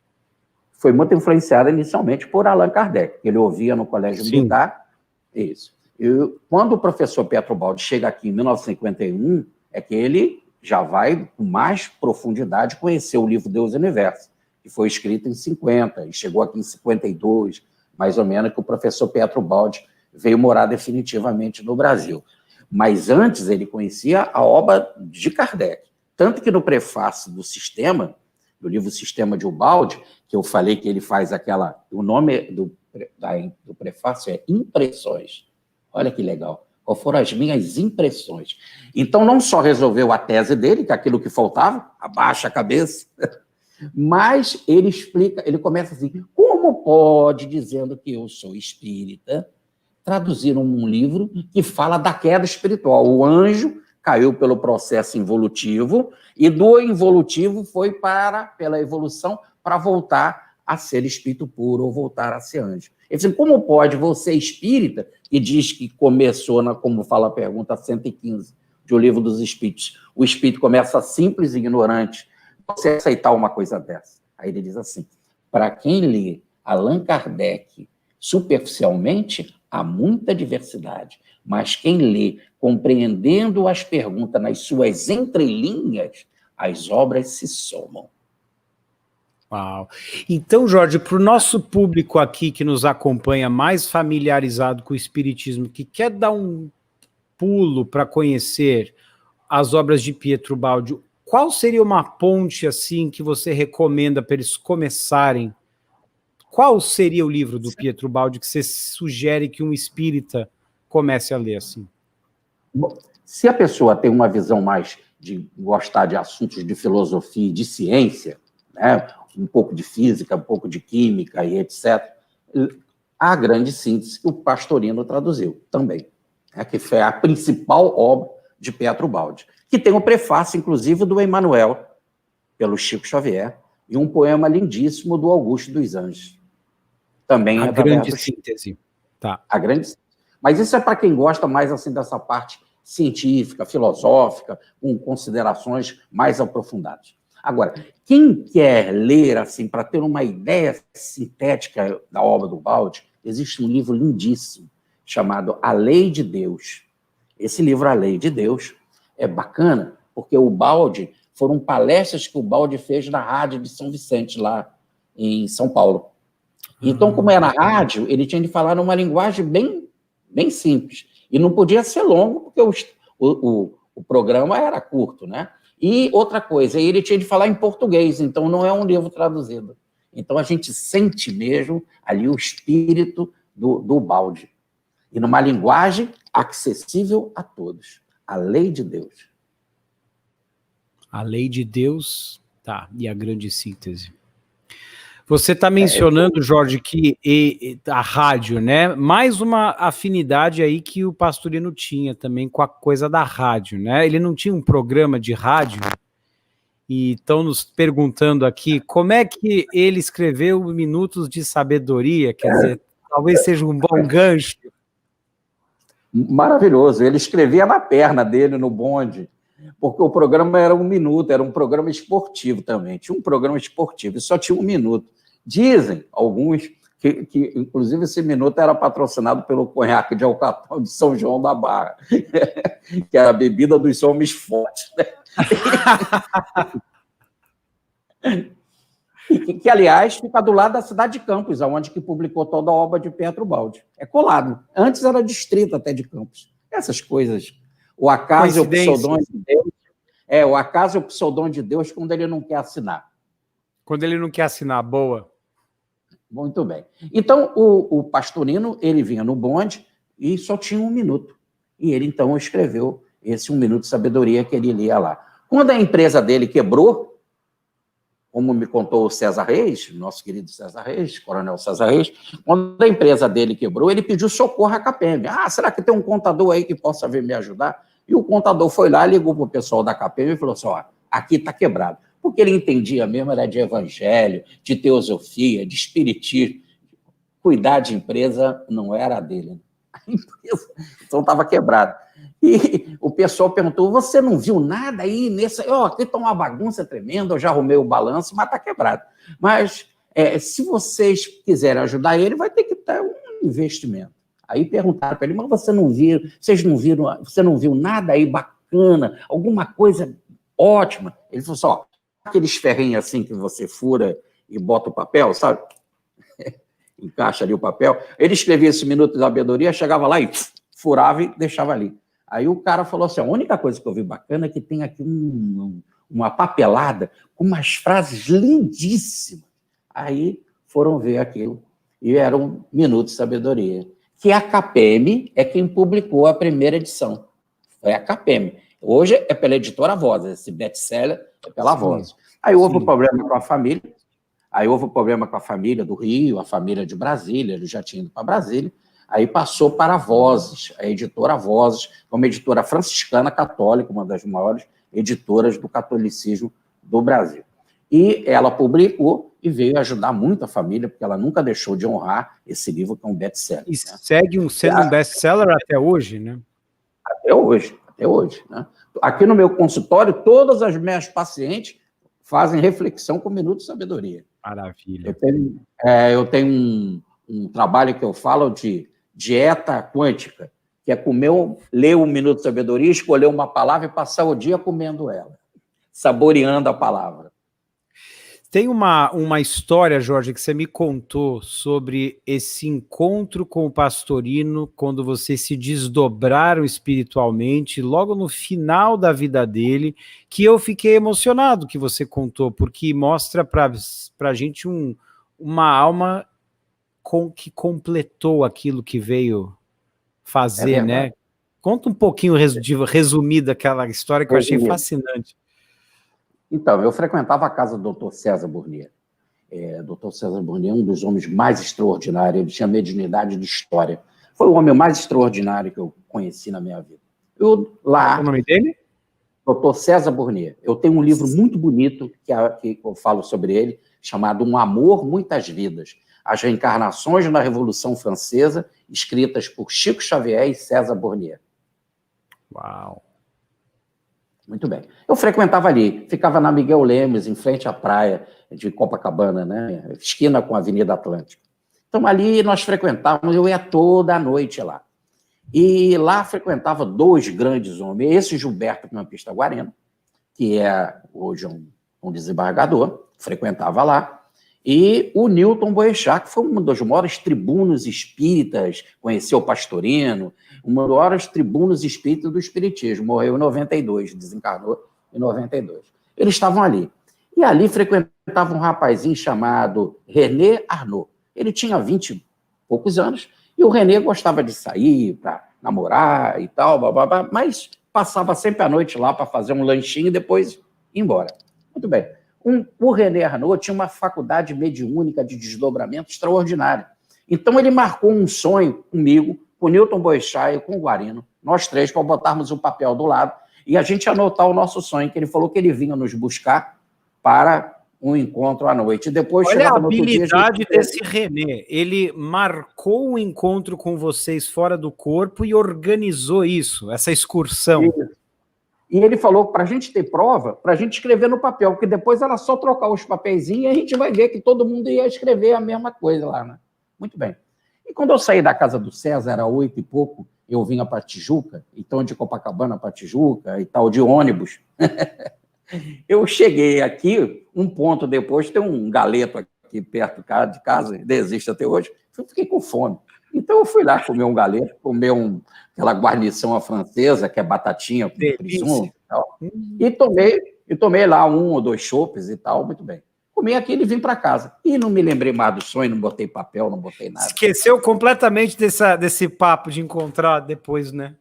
Foi muito influenciado inicialmente por Allan Kardec, que ele ouvia no Colégio Militar. Isso. E quando o professor Pietro Baldi chega aqui em 1951, é que ele já vai com mais profundidade conhecer o livro Deus e Universo, que foi escrito em 50, e chegou aqui em 52, mais ou menos, que o professor Pietro Baldi veio morar definitivamente no Brasil. Mas antes ele conhecia a obra de Kardec. Tanto que no prefácio do Sistema, do livro Sistema de Ubaldi, que eu falei que ele faz o nome do do prefácio é impressões. Olha que legal. Quais foram as minhas impressões? Então, não só resolveu a tese dele, que é aquilo que faltava, abaixa a cabeça, mas ele explica, ele começa assim, como pode, dizendo que eu sou espírita, traduzir um livro que fala da queda espiritual? O anjo caiu pelo processo involutivo, e do involutivo foi pela evolução, para voltar a ser espírito puro, ou voltar a ser anjo. Ele disse, como pode você, espírita, que diz que começou, como fala a pergunta 115 de O Livro dos Espíritos, o espírito começa simples e ignorante, você aceitar uma coisa dessa? Aí ele diz assim, para quem lê Allan Kardec superficialmente, há muita diversidade, mas quem lê compreendendo as perguntas nas suas entrelinhas, as obras se somam.
Uau. Então, Jorge, para o nosso público aqui que nos acompanha, mais familiarizado com o Espiritismo, que quer dar um pulo para conhecer as obras de Pietro Baldi, qual seria uma ponte assim que você recomenda para eles começarem? Qual seria o livro do Pietro Baldi que você sugere que um espírita comece a ler assim?
Bom, se a pessoa tem uma visão mais de gostar de assuntos de filosofia e de ciência, né, um pouco de física, um pouco de química e etc., a grande síntese que o Pastorino traduziu também, né, que foi a principal obra de Pietro Baldi, que tem o prefácio, inclusive, do Emmanuel, pelo Chico Xavier, e um poema lindíssimo do Augusto dos Anjos. Também
a grande síntese. Tá.
A grande síntese. Mas isso é para quem gosta mais assim dessa parte científica, filosófica, com considerações mais aprofundadas. Agora, quem quer ler assim para ter uma ideia sintética da obra do Baldi, existe um livro lindíssimo chamado A Lei de Deus. Esse livro, A Lei de Deus, é bacana porque o Baldi foram palestras que o Baldi fez na rádio de São Vicente, lá em São Paulo. Então, como era rádio, ele tinha de falar numa linguagem bem simples. E não podia ser longo, porque o programa era curto, né? E outra coisa, ele tinha de falar em português, então não é um livro traduzido. Então, a gente sente mesmo ali o espírito do Baldi. E numa linguagem acessível a todos. A Lei de Deus.
A Lei de Deus, tá, e a grande síntese. Você está mencionando, Jorge, que a rádio, né? Mais uma afinidade aí que o Pastorino tinha também com a coisa da rádio, né? Ele não tinha um programa de rádio, e estão nos perguntando aqui como é que ele escreveu Minutos de Sabedoria, quer dizer, talvez seja um bom gancho.
Maravilhoso, ele escrevia na perna dele, no bonde, porque o programa era 1 minuto, era um programa esportivo também, tinha um programa esportivo, e só tinha 1 minuto. Dizem alguns que inclusive, esse minuto era patrocinado pelo conhaque de Alcatel de São João da Barra, que era a bebida dos homens fortes, né? que, aliás, fica do lado da cidade de Campos, onde que publicou toda a obra de Pietro Baldi. É colado. Antes era distrito até de Campos. Essas coisas. O acaso é o pseudônimo de Deus. O acaso é o pseudônimo de Deus quando ele não quer assinar.
Quando ele não quer assinar, boa.
Muito bem. Então, o Pastorino, ele vinha no bonde e só tinha 1 minuto. E ele, então, escreveu esse 1 minuto de sabedoria que ele lia lá. Quando a empresa dele quebrou, como me contou o César Reis, nosso querido César Reis, coronel César Reis, quando a empresa dele quebrou, ele pediu socorro à CAPEM. Será que tem um contador aí que possa vir me ajudar? E o contador foi lá, ligou para o pessoal da CAPEM e falou assim, aqui está quebrado. Porque ele entendia mesmo, era de evangelho, de teosofia, de espiritismo. Cuidar de empresa não era dele. A empresa, então, estava quebrada. E o pessoal perguntou, você não viu nada aí nesse... aqui está uma bagunça tremenda, eu já arrumei o balanço, mas está quebrado. Mas, se vocês quiserem ajudar ele, vai ter que ter um investimento. Aí perguntaram para ele, mas você não viu nada aí bacana, alguma coisa ótima? Ele falou assim, aqueles ferrinhos assim que você fura e bota o papel, sabe? Encaixa ali o papel. Ele escrevia esse minuto de sabedoria, chegava lá e furava e deixava ali. Aí o cara falou assim, a única coisa que eu vi bacana é que tem aqui uma papelada com umas frases lindíssimas. Aí foram ver aquilo. e era um Minuto de Sabedoria, que a KPM é quem publicou a primeira edição. Foi a KPM. Hoje é pela editora Voz, esse best-seller é pela Voz. Aí houve um problema com a família, do Rio, a família de Brasília, ele já tinha ido para Brasília, aí passou para a Vozes, a editora Vozes, uma editora franciscana católica, uma das maiores editoras do catolicismo do Brasil. E ela publicou e veio ajudar muito a família, porque ela nunca deixou de honrar esse livro, que é um best-seller.
E segue sendo um best-seller até hoje, né?
Até hoje. Né? Aqui no meu consultório, todas as minhas pacientes fazem reflexão com Minuto de Sabedoria.
Maravilha.
Eu tenho um trabalho que eu falo de dieta quântica, que é ler um Minuto de Sabedoria, escolher uma palavra e passar o dia comendo ela, saboreando a palavra.
Tem uma história, Jorge, que você me contou sobre esse encontro com o Pastorino, quando vocês se desdobraram espiritualmente, logo no final da vida dele, que eu fiquei emocionado que você contou, porque mostra para a gente uma alma que completou aquilo que veio fazer, né? Conta um pouquinho resumida aquela história que eu achei fascinante.
Então, eu frequentava a casa do Dr. César Burnier. Dr. César Burnier é um dos homens mais extraordinários, ele tinha mediunidade de história. Foi o homem mais extraordinário que eu conheci na minha vida.
Qual é o nome dele?
Dr. César Burnier. Eu tenho um livro muito bonito que eu falo sobre ele, chamado Um Amor, Muitas Vidas. As Reencarnações na Revolução Francesa, escritas por Chico Xavier e César Burnier.
Uau!
Muito bem. Eu frequentava ali, ficava na Miguel Lemes, em frente à praia de Copacabana, né? Esquina com a Avenida Atlântica. Então, ali nós frequentávamos, eu ia toda a noite lá. E lá frequentava dois grandes homens, esse Gilberto Campista Guarino, que é hoje um desembargador, frequentava lá, e o Newton Boechat, que foi um dos maiores tribunos espíritas, conheceu o Pastorino, um dos maiores tribunos espíritas do espiritismo, morreu em 92, desencarnou em 92. Eles estavam ali. E ali frequentava um rapazinho chamado René Arnaud. Ele tinha 20 e poucos anos, e o René gostava de sair para namorar e tal, mas passava sempre a noite lá para fazer um lanchinho e depois ir embora. Muito bem. O René Arnaud tinha uma faculdade mediúnica de desdobramento extraordinária. Então, ele marcou um sonho comigo, com o Newton Boechat e com o Guarino, nós três, para botarmos o papel do lado, e a gente anotar o nosso sonho, que ele falou que ele vinha nos buscar para um encontro à noite. E depois,
olha a habilidade desse René. Ele marcou um encontro com vocês fora do corpo e organizou isso, essa excursão.
E ele falou para a gente ter prova, para a gente escrever no papel, porque depois era só trocar os papeizinhos e a gente vai ver que todo mundo ia escrever a mesma coisa lá, né? Muito bem. E quando eu saí da casa do César, era 8 e pouco, eu vinha para Tijuca, então de Copacabana para Tijuca e tal, de ônibus. Eu cheguei aqui, um ponto depois, tem um galeto aqui perto de casa, existe até hoje, eu fiquei com fome. Então eu fui lá comer um galeto, comer aquela guarnição à francesa, que é batatinha com presunto e tal. E tomei lá 1 ou 2 chopes e tal, muito bem. Comi aquilo e vim para casa. E não me lembrei mais do sonho, não botei papel, não botei nada.
Esqueceu completamente desse papo de encontrar depois, né?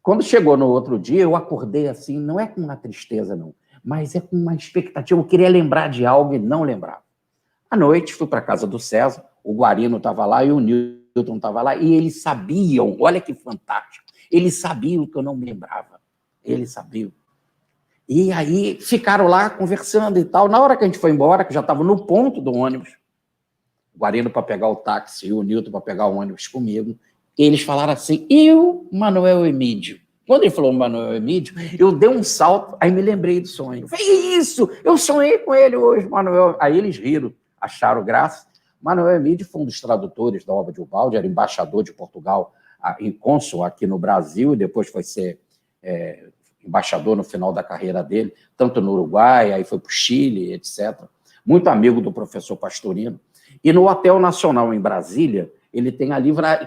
Quando chegou no outro dia, eu acordei assim, não é com uma tristeza, não, mas é com uma expectativa. Eu queria lembrar de algo e não lembrava. À noite, fui para a casa do César, o Guarino estava lá e o Newton estava lá, e eles sabiam, olha que fantástico, eles sabiam que eu não me lembrava. Eles sabiam. E aí ficaram lá conversando e tal. Na hora que a gente foi embora, que já estava no ponto do ônibus, o Guarino para pegar o táxi e o Newton para pegar o ônibus comigo, eles falaram assim, e o Manuel Emídio? Quando ele falou Manuel Emídio, eu dei um salto, aí me lembrei do sonho. Falei, isso, eu sonhei com ele hoje, Manuel. Aí eles riram, acharam graça. Manuel Emídio foi um dos tradutores da obra de Ubaldi, era embaixador de Portugal, em cônsul aqui no Brasil, e depois foi ser embaixador no final da carreira dele, tanto no Uruguai, aí foi para o Chile, etc. Muito amigo do professor Pastorino. E no Hotel Nacional, em Brasília, ele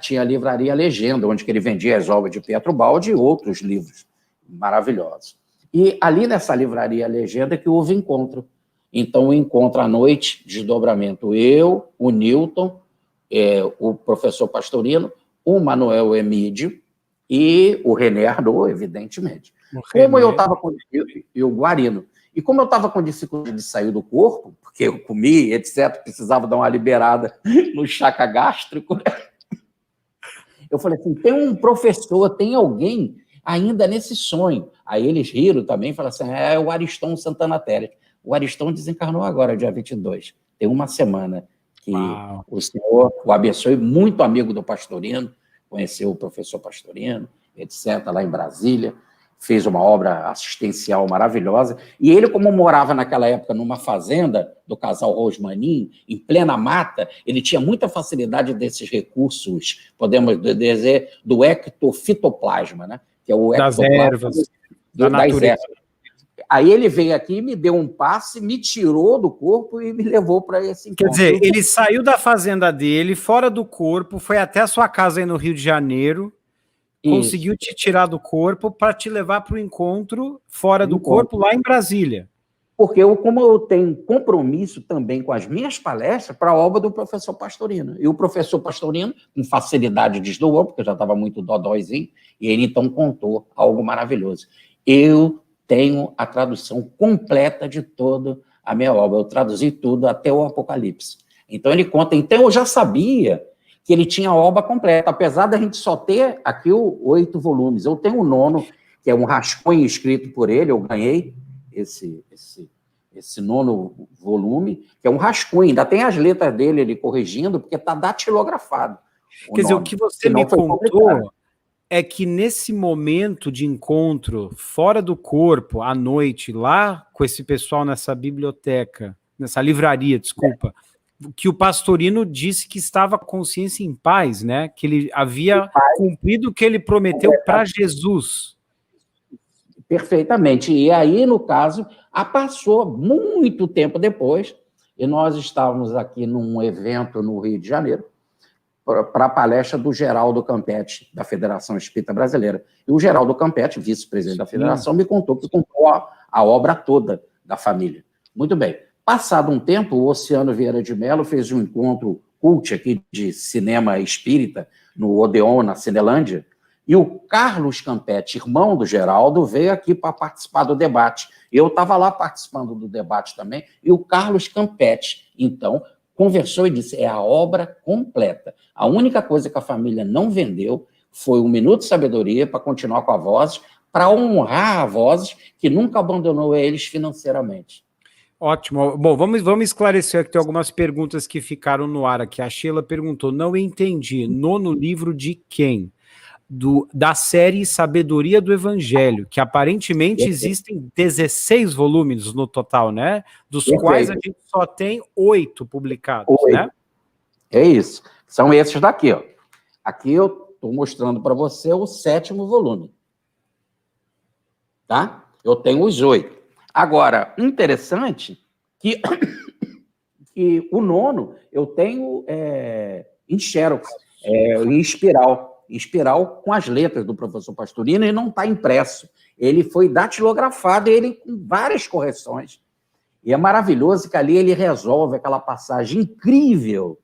tinha a livraria Legenda, onde ele vendia as obras de Pietro Baldi e outros livros maravilhosos. E ali nessa livraria Legenda que houve encontro. Então, o encontro à noite, desdobramento, eu, o Newton o professor Pastorino, o Manuel Emídio e o René Ardô, evidentemente. Como eu estava com... E o Guarino. E como eu estava com dificuldade de sair do corpo, porque eu comi, etc., precisava dar uma liberada no chaca gástrico, né? Eu falei assim, tem um professor, tem alguém ainda nesse sonho. Aí eles riram também, falaram assim, é o Ariston Santana Teles. O Ariston desencarnou agora, dia 22. Tem uma semana que o senhor o abençoe, muito amigo do Pastorino, conheceu o professor Pastorino, etc., lá em Brasília, fez uma obra assistencial maravilhosa, e ele, como morava naquela época numa fazenda do casal Rosmanin, em plena mata, ele tinha muita facilidade desses recursos, podemos dizer, do ectofitoplasma, né? Que é o
das
ectoplasma
ervas, da natureza.
Aí ele veio aqui, me deu um passe, me tirou do corpo e me levou para esse encontro.
Quer dizer, ele saiu da fazenda dele, fora do corpo, foi até a sua casa aí no Rio de Janeiro, conseguiu te tirar do corpo para te levar para o encontro fora do corpo, lá em Brasília.
Porque como eu tenho compromisso também com as minhas palestras para a obra do professor Pastorino. E o professor Pastorino, com facilidade, desdoou, porque eu já estava muito dodóizinho, e ele então contou algo maravilhoso. Eu tenho a tradução completa de toda a minha obra. Eu traduzi tudo até o Apocalipse. Então, ele conta. Então, eu já sabia que ele tinha a obra completa, apesar da gente só ter aqui 8 volumes. Eu tenho o 9º, que é um rascunho escrito por ele, eu ganhei esse 9º volume, que é um rascunho, ainda tem as letras dele ele corrigindo, porque está datilografado.
Quer dizer, o que você me contou é que nesse momento de encontro fora do corpo, à noite, lá com esse pessoal nessa biblioteca, nessa livraria, desculpa, que o Pastorino disse que estava com consciência em paz, né? Que ele havia cumprido o que ele prometeu para Jesus.
Perfeitamente. E aí, no caso, passou muito tempo depois, e nós estávamos aqui num evento no Rio de Janeiro, para a palestra do Geraldo Campetti, da Federação Espírita Brasileira. E o Geraldo Campetti, vice-presidente da Federação, me contou que comprou a obra toda da família. Muito bem. Passado um tempo, o Oceano Vieira de Mello fez um encontro cult aqui de cinema espírita, no Odeon, na Cinelândia, e o Carlos Campetti, irmão do Geraldo, veio aqui para participar do debate. Eu estava lá participando do debate também, e o Carlos Campetti, então, conversou e disse, é a obra completa. A única coisa que a família não vendeu foi um minuto de sabedoria para continuar com a Vozes, para honrar a Vozes, que nunca abandonou eles financeiramente.
Ótimo. Bom, vamos esclarecer aqui, tem algumas perguntas que ficaram no ar aqui. A Sheila perguntou, não entendi, 9º livro de quem? Da série Sabedoria do Evangelho, que aparentemente existem 16 volumes no total, né? Dos quais a gente só tem 8 publicados, né?
É isso. São esses daqui, ó. Aqui eu estou mostrando para você o 7º volume. Tá? Eu tenho os 8. Agora, interessante que o 9º eu tenho em xerox, em espiral com as letras do professor Pastorino, e não está impresso. Ele foi datilografado, ele com várias correções. E é maravilhoso que ali ele resolve aquela passagem incrível,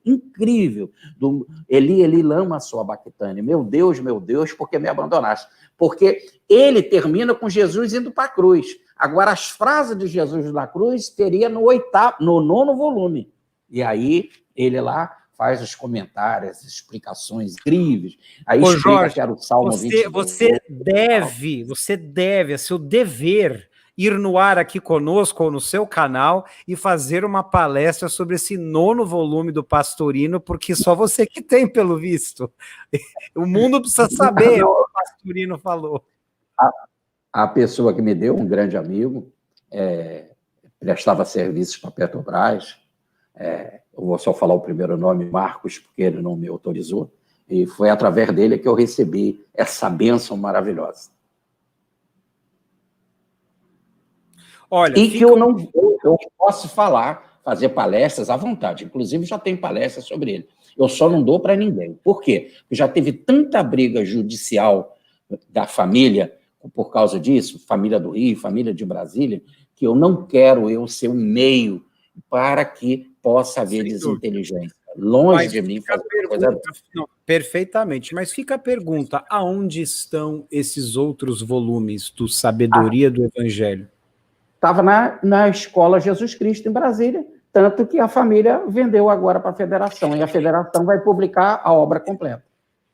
do Eli lama sua Bactânia, meu Deus, por que me abandonaste? Porque ele termina com Jesus indo para a cruz. Agora, as frases de Jesus na cruz teria no 9º volume. E aí, ele lá faz os comentários, as explicações incríveis. Aí explica
Jorge,
que era o Salmo 22.
Você deve, é seu dever, ir no ar aqui conosco ou no seu canal e fazer uma palestra sobre esse 9º volume do Pastorino, porque só você que tem, pelo visto. O mundo precisa saber o que o Pastorino falou.
A pessoa que me deu, um grande amigo, prestava serviços para a Petrobras, eu vou só falar o primeiro nome, Marcos, porque ele não me autorizou, e foi através dele que eu recebi essa bênção maravilhosa. Olha, e que eu posso fazer palestras à vontade, inclusive já tem palestras sobre ele. Eu só não dou para ninguém. Por quê? Porque já teve tanta briga judicial da família por causa disso, família do Rio, família de Brasília, que eu não quero ser um meio para que possa haver desinteligência. Longe
Mas
de mim
fica a
fazer coisa.
pergunta, não, perfeitamente, mas fica a pergunta, aonde estão esses outros volumes do Sabedoria do Evangelho?
Estava na Escola Jesus Cristo, em Brasília, tanto que a família vendeu agora para a federação, e a federação vai publicar a obra completa.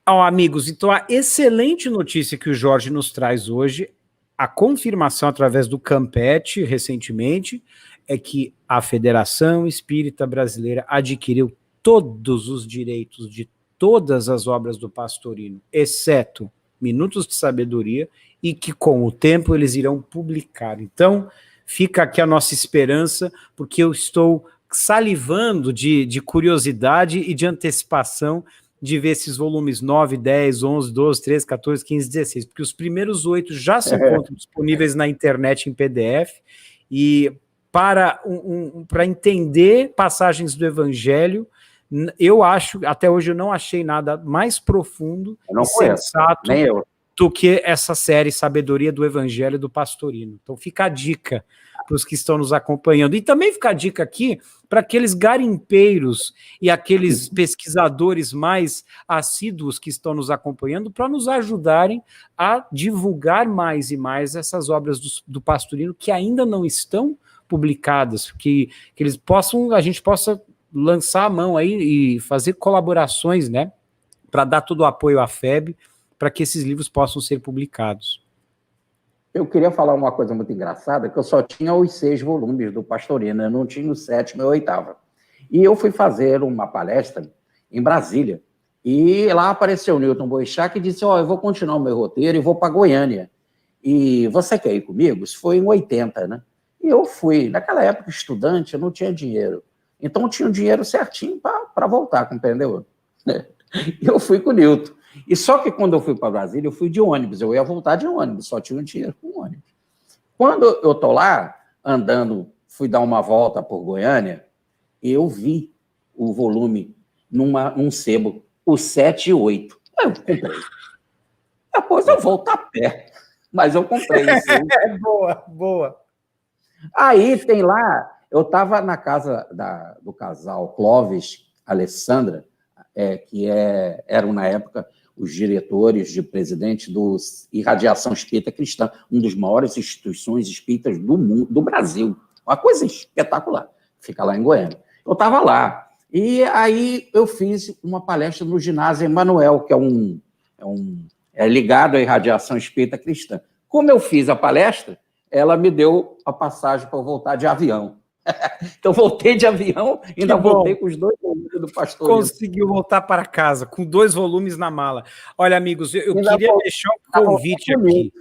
Amigos, então a excelente notícia que o Jorge nos traz hoje, a confirmação através do Campete, recentemente, é que a Federação Espírita Brasileira adquiriu todos os direitos de todas as obras do Pastorino, exceto Minutos de Sabedoria, e que com o tempo eles irão publicar. Então, fica aqui a nossa esperança, porque eu estou salivando de curiosidade e de antecipação de ver esses volumes 9, 10, 11, 12, 13, 14, 15, 16, porque os primeiros 8 já se encontram disponíveis na internet em PDF, e para entender passagens do Evangelho, eu acho, até hoje eu não achei nada mais profundo e sensato do que essa série Sabedoria do Evangelho do Pastorino. Então fica a dica para os que estão nos acompanhando. E também fica a dica aqui para aqueles garimpeiros e aqueles pesquisadores mais assíduos que estão nos acompanhando, para nos ajudarem a divulgar mais e mais essas obras do Pastorino que ainda não estão publicadas, que eles possam, a gente possa lançar a mão aí e fazer colaborações, né, para dar todo o apoio à FEB, para que esses livros possam ser publicados.
Eu queria falar uma coisa muito engraçada, que eu só tinha os 6 volumes do Pastorino, eu não tinha o 7º e o 8º. E eu fui fazer uma palestra em Brasília, e lá apareceu o Newton Boechat, e disse, eu vou continuar o meu roteiro e vou para Goiânia. E você quer ir comigo? Isso foi em 80, né? E eu fui. Naquela época, estudante, eu não tinha dinheiro. Então, eu tinha o dinheiro certinho para voltar, compreendeu? E eu fui com o Newton. E só que quando eu fui para Brasília, eu fui de ônibus. Eu ia voltar de ônibus, só tinha dinheiro com ônibus. Quando eu estou lá, andando, fui dar uma volta por Goiânia, eu vi o volume num sebo, o 7 e 8. Eu comprei. Depois eu volto a pé, mas eu comprei esse.
Boa.
Aí tem lá, eu estava na casa do casal Clóvis, Alessandra, que eram na época os diretores de presidente do Irradiação Espírita Cristã, uma das maiores instituições espíritas do mundo, do Brasil. Uma coisa espetacular. Fica lá em Goiânia. Eu estava lá. E aí eu fiz uma palestra no ginásio Emanuel, que é ligado à Irradiação Espírita Cristã. Como eu fiz a palestra, ela me deu a passagem para eu voltar de avião. Então, voltei de avião, ainda voltei com os 2 volumes do Pastorino.
Conseguiu voltar para casa, com 2 volumes na mala. Olha, amigos, eu queria deixar um convite aqui.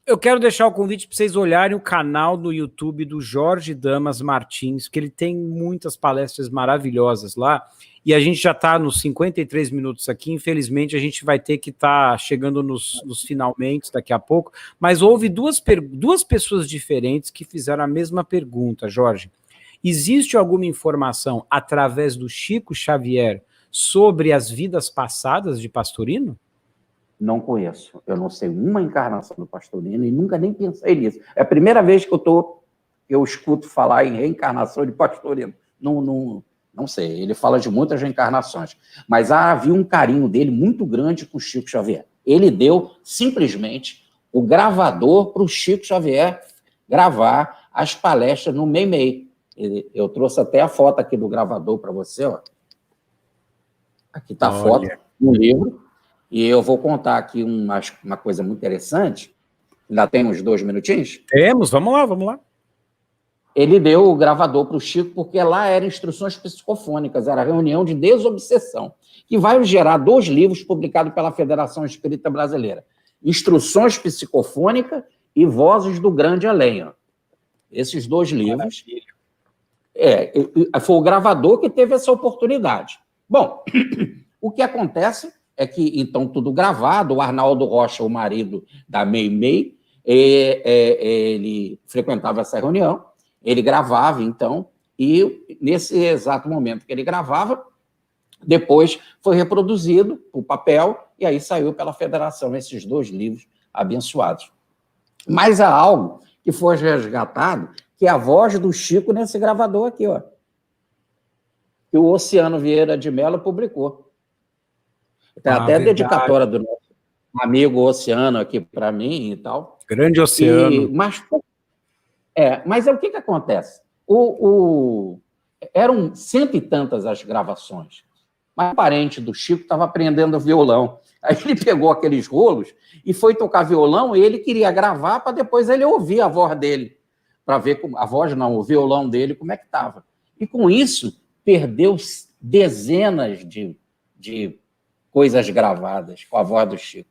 Eu quero deixar o convite para vocês olharem o canal do YouTube do Jorge Damas Martins, que ele tem muitas palestras maravilhosas lá, e a gente já está nos 53 minutos aqui, infelizmente a gente vai ter que estar chegando nos finalmente daqui a pouco, mas houve duas pessoas diferentes que fizeram a mesma pergunta, Jorge. Existe alguma informação através do Chico Xavier sobre as vidas passadas de Pastorino?
Não conheço. Eu não sei uma encarnação do Pastorino e nunca nem pensei nisso. É a primeira vez que eu escuto falar em reencarnação de Pastorino. Não sei. Ele fala de muitas reencarnações. Mas havia um carinho dele muito grande com o Chico Xavier. Ele deu, simplesmente, o gravador para o Chico Xavier gravar as palestras no Meimei. Eu trouxe até a foto aqui do gravador para você. Ó. Aqui está a foto, no livro. E eu vou contar aqui uma coisa muito interessante. Ainda tem uns 2 minutinhos?
Temos, vamos lá.
Ele deu o gravador para o Chico, porque lá eram instruções psicofônicas, era a reunião de desobsessão, que vai gerar 2 livros publicados pela Federação Espírita Brasileira. Instruções psicofônicas e Vozes do Grande Além. Ó. Esses 2 livros. Foi o gravador que teve essa oportunidade. Bom, o que acontece é que, então, tudo gravado, o Arnaldo Rocha, o marido da Meimei, ele frequentava essa reunião, ele gravava, então, e nesse exato momento que ele gravava, depois foi reproduzido o papel, e aí saiu pela Federação esses 2 livros abençoados. Mas há algo que foi resgatado, que é a voz do Chico nesse gravador aqui, ó. que o Oceano Vieira de Mello publicou. Tem até a dedicatória do nosso amigo Oceano aqui para mim e tal.
Grande Oceano.
Mas o que acontece? Eram cento e tantas as gravações, mas o parente do Chico estava aprendendo violão. Aí ele pegou aqueles rolos e foi tocar violão, e ele queria gravar para depois ele ouvir a voz dele, para ver a voz não, o violão dele, como é que estava. E com isso, perdeu dezenas de coisas gravadas com a voz do Chico.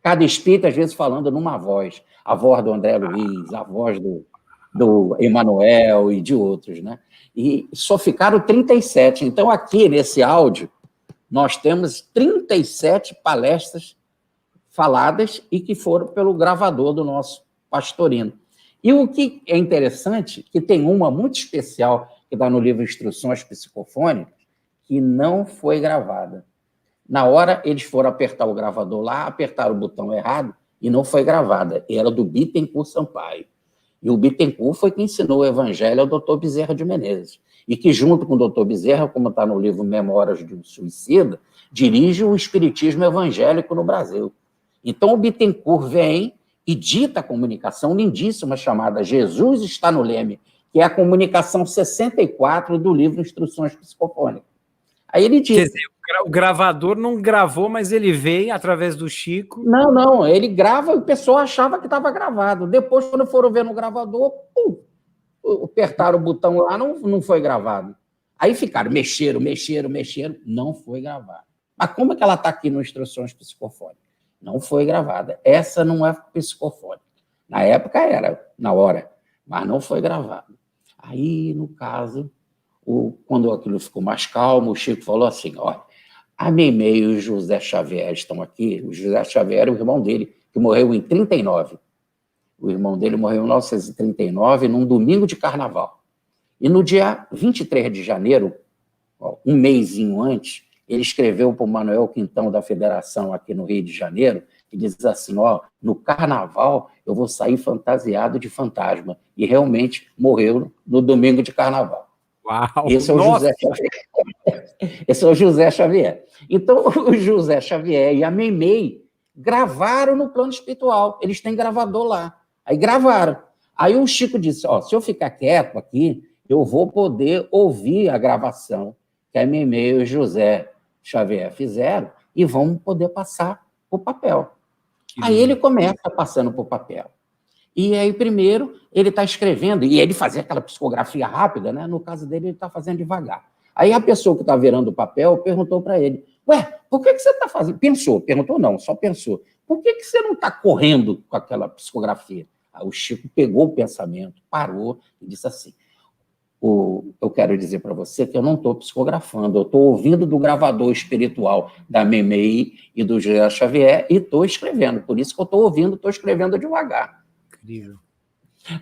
Cada espírito, às vezes, falando numa voz. A voz do André Luiz, a voz do Emanuel e de outros, né? E só ficaram 37. Então, aqui, nesse áudio, nós temos 37 palestras faladas e que foram pelo gravador do nosso Pastorino. E o que é interessante, que tem uma muito especial, que está no livro Instruções Psicofônicas, que não foi gravada. Na hora, eles foram apertar o gravador lá, apertaram o botão errado e não foi gravada. Era do Bittencourt Sampaio. E o Bittencourt foi quem ensinou o evangelho ao Dr. Bezerra de Menezes. E que, junto com o Dr. Bezerra, como está no livro Memórias de um Suicida, dirige o espiritismo evangélico no Brasil. Então, o Bittencourt vem e dita a comunicação lindíssima chamada Jesus está no Leme, que é a comunicação 64 do livro Instruções Psicofônicas. Aí ele diz... Quer dizer,
o gravador não gravou, mas ele veio através do Chico.
Não, ele grava e o pessoal achava que estava gravado. Depois, quando foram ver no gravador, apertaram o botão lá, não foi gravado. Aí ficaram, mexeram, não foi gravado. Mas como é que ela está aqui no Instruções Psicofônicas? Não foi gravada. Essa não é psicofônica. Na época era, na hora, mas não foi gravado. Aí, no caso, quando aquilo ficou mais calmo, o Chico falou assim, olha, a Meimei e o José Xavier estão aqui. O José Xavier é o irmão dele, que morreu em 39. O irmão dele morreu em 1939, num domingo de carnaval. E no dia 23 de janeiro, um mêsinho antes, ele escreveu para o Manuel Quintão da Federação aqui no Rio de Janeiro, e diz assim, no carnaval eu vou sair fantasiado de fantasma. E realmente morreu no domingo de carnaval.
Uau!
Esse é o José Xavier. Esse é o José Xavier. Então, o José Xavier e a Meimei gravaram no plano espiritual. Eles têm gravador lá. Aí gravaram. Aí o Chico disse, se eu ficar quieto aqui, eu vou poder ouvir a gravação que a Meimei e o José Xavier fizeram e vão poder passar para o papel. Aí ele começa passando para o papel. E aí, primeiro, ele está escrevendo, e ele fazia aquela psicografia rápida, né? No caso dele, ele está fazendo devagar. Aí a pessoa que está virando o papel perguntou para ele, por que você está fazendo? Perguntou não, só pensou. Por que você não está correndo com aquela psicografia? Aí o Chico pegou o pensamento, parou e disse assim, eu quero dizer para você que eu não estou psicografando, eu estou ouvindo do gravador espiritual da Meimei e do José Xavier e estou escrevendo, por isso que eu estou ouvindo, estou escrevendo devagar.
Incrível.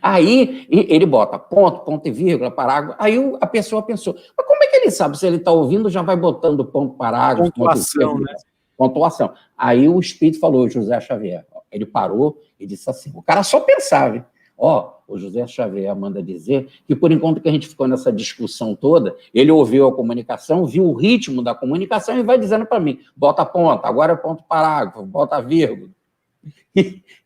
Aí ele bota ponto e vírgula, parágrafo. Aí a pessoa pensou, mas como é que ele sabe? Se ele está ouvindo, já vai botando ponto, parágrafo,
pontuação,
ponto, né? Pontuação. Aí o espírito falou, José Xavier, ele parou e disse assim, o cara só pensava, hein? O José Xavier manda dizer que, por enquanto que a gente ficou nessa discussão toda, ele ouviu a comunicação, viu o ritmo da comunicação e vai dizendo para mim, bota ponto, agora é ponto, parágrafo, bota vírgula.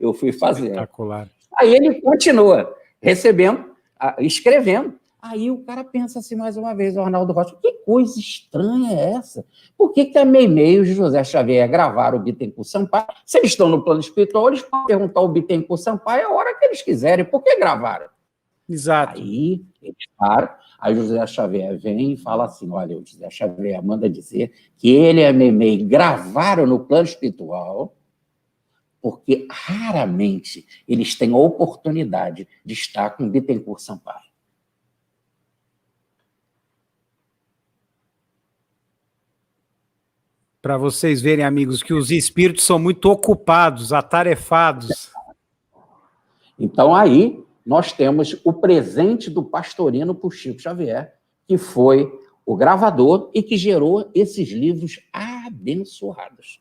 Eu fui fazendo.
Espetacular.
Aí ele continua recebendo, escrevendo. Aí o cara pensa assim, mais uma vez, o Arnaldo Rocha, que coisa estranha é essa? Por que a Meimei e o José Xavier gravaram o Bittencourt Sampaio? Se eles estão no plano espiritual, eles podem perguntar ao Bittencourt Sampaio a hora que eles quiserem. Por que gravaram?
Exato.
Aí eles param, aí o José Xavier vem e fala assim, olha, o José Xavier manda dizer que ele e a Meimei gravaram no plano espiritual porque raramente eles têm a oportunidade de estar com Bittencourt Sampaio.
Para vocês verem, amigos, que os espíritos são muito ocupados, atarefados.
Então, aí, nós temos o presente do Pastorino para o Chico Xavier, que foi o gravador e que gerou esses livros abençoados.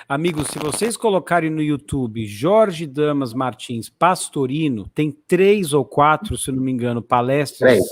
Amigos, se vocês colocarem no YouTube Jorge Damas Martins Pastorino, tem 3 ou 4, se não me engano, palestras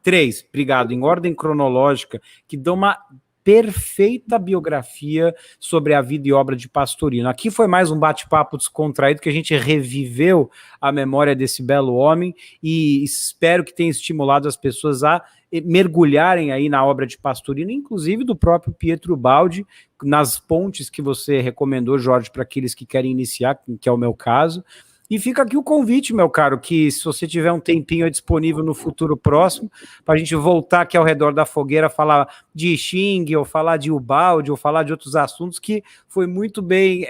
Três, obrigado, em ordem cronológica, que dão uma perfeita biografia sobre a vida e obra de Pastorino. Aqui foi mais um bate-papo descontraído que a gente reviveu a memória desse belo homem e espero que tenha estimulado as pessoas a mergulharem aí na obra de Pastorino, inclusive do próprio Pietro Baldi, nas pontes que você recomendou, Jorge, para aqueles que querem iniciar, que é o meu caso. E fica aqui o convite, meu caro, que se você tiver um tempinho disponível no futuro próximo, para a gente voltar aqui ao redor da fogueira, falar de Xing, ou falar de Ubaldi, ou falar de outros assuntos, que foi muito bem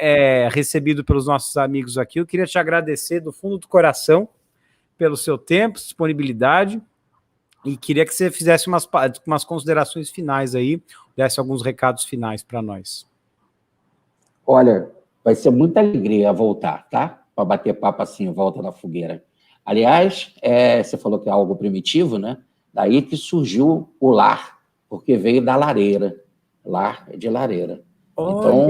recebido pelos nossos amigos aqui. Eu queria te agradecer do fundo do coração pelo seu tempo, disponibilidade, e queria que você fizesse umas considerações finais aí, desse alguns recados finais para nós.
Olha, vai ser muita alegria voltar, tá? Para bater papo assim em volta da fogueira. Aliás, você falou que é algo primitivo, né? Daí que surgiu o lar, porque veio da lareira. Lar de lareira. Então,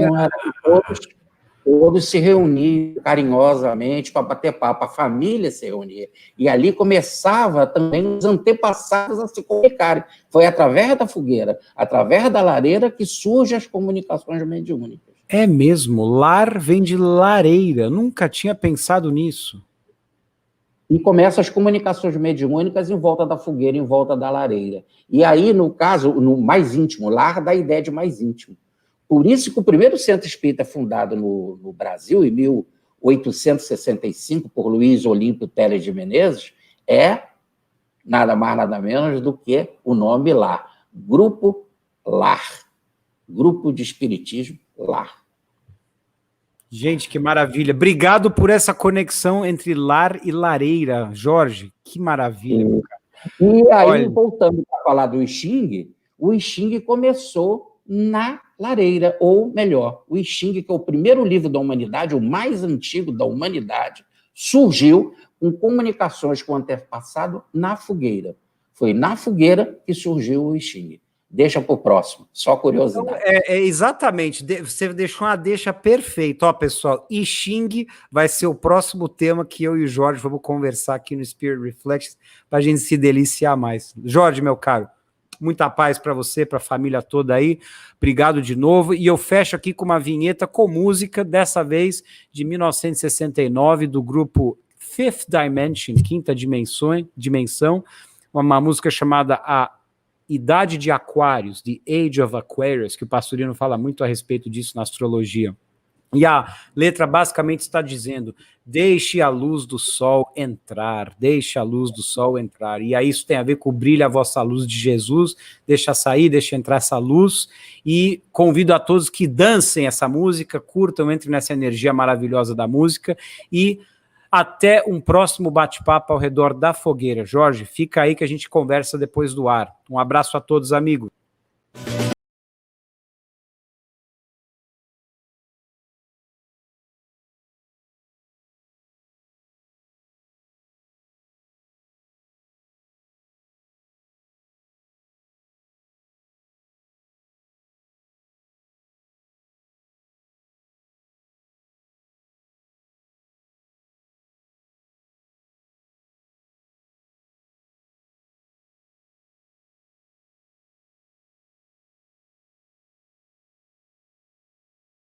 todos se reuniam carinhosamente para bater papo, a família se reunia. E ali começava também os antepassados a se comunicarem. Foi através da fogueira, através da lareira, que surgem as comunicações mediúnicas.
É mesmo, lar vem de lareira, nunca tinha pensado nisso.
E começam as comunicações mediúnicas em volta da fogueira, em volta da lareira. E aí, no caso, no mais íntimo, lar dá a ideia de mais íntimo. Por isso que o primeiro centro espírita fundado no Brasil, em 1865, por Luiz Olímpio Teles de Menezes, é nada mais, nada menos do que o nome Lar. Grupo Lar. Grupo de Espiritismo Lar.
Gente, que maravilha. Obrigado por essa conexão entre lar e lareira, Jorge. Que maravilha, meu cara.
E aí, voltando a falar do Xing, o Xing começou na lareira, ou melhor, o Xing, que é o primeiro livro da humanidade, o mais antigo da humanidade, surgiu com comunicações com o antepassado na fogueira. Foi na fogueira que surgiu o Xing. Deixa para o próximo, só curiosidade.
Então, exatamente, você deixou uma deixa perfeita. Ó, pessoal, I Ching vai ser o próximo tema que eu e o Jorge vamos conversar aqui no Spirit Reflections para a gente se deliciar mais. Jorge, meu caro, muita paz para você, para a família toda aí. Obrigado de novo. E eu fecho aqui com uma vinheta com música, dessa vez de 1969, do grupo Fifth Dimension, Quinta Dimensão, uma música chamada A Idade de Aquários, The Age of Aquarius, que o Pastorino fala muito a respeito disso na astrologia. E a letra basicamente está dizendo: deixe a luz do sol entrar, deixe a luz do sol entrar. E aí isso tem a ver com o brilho a vossa luz de Jesus, deixa sair, deixa entrar essa luz. E convido a todos que dancem essa música, curtam, entrem nessa energia maravilhosa da música e até um próximo bate-papo ao redor da fogueira. Jorge, fica aí que a gente conversa depois do ar. Um abraço a todos, amigos.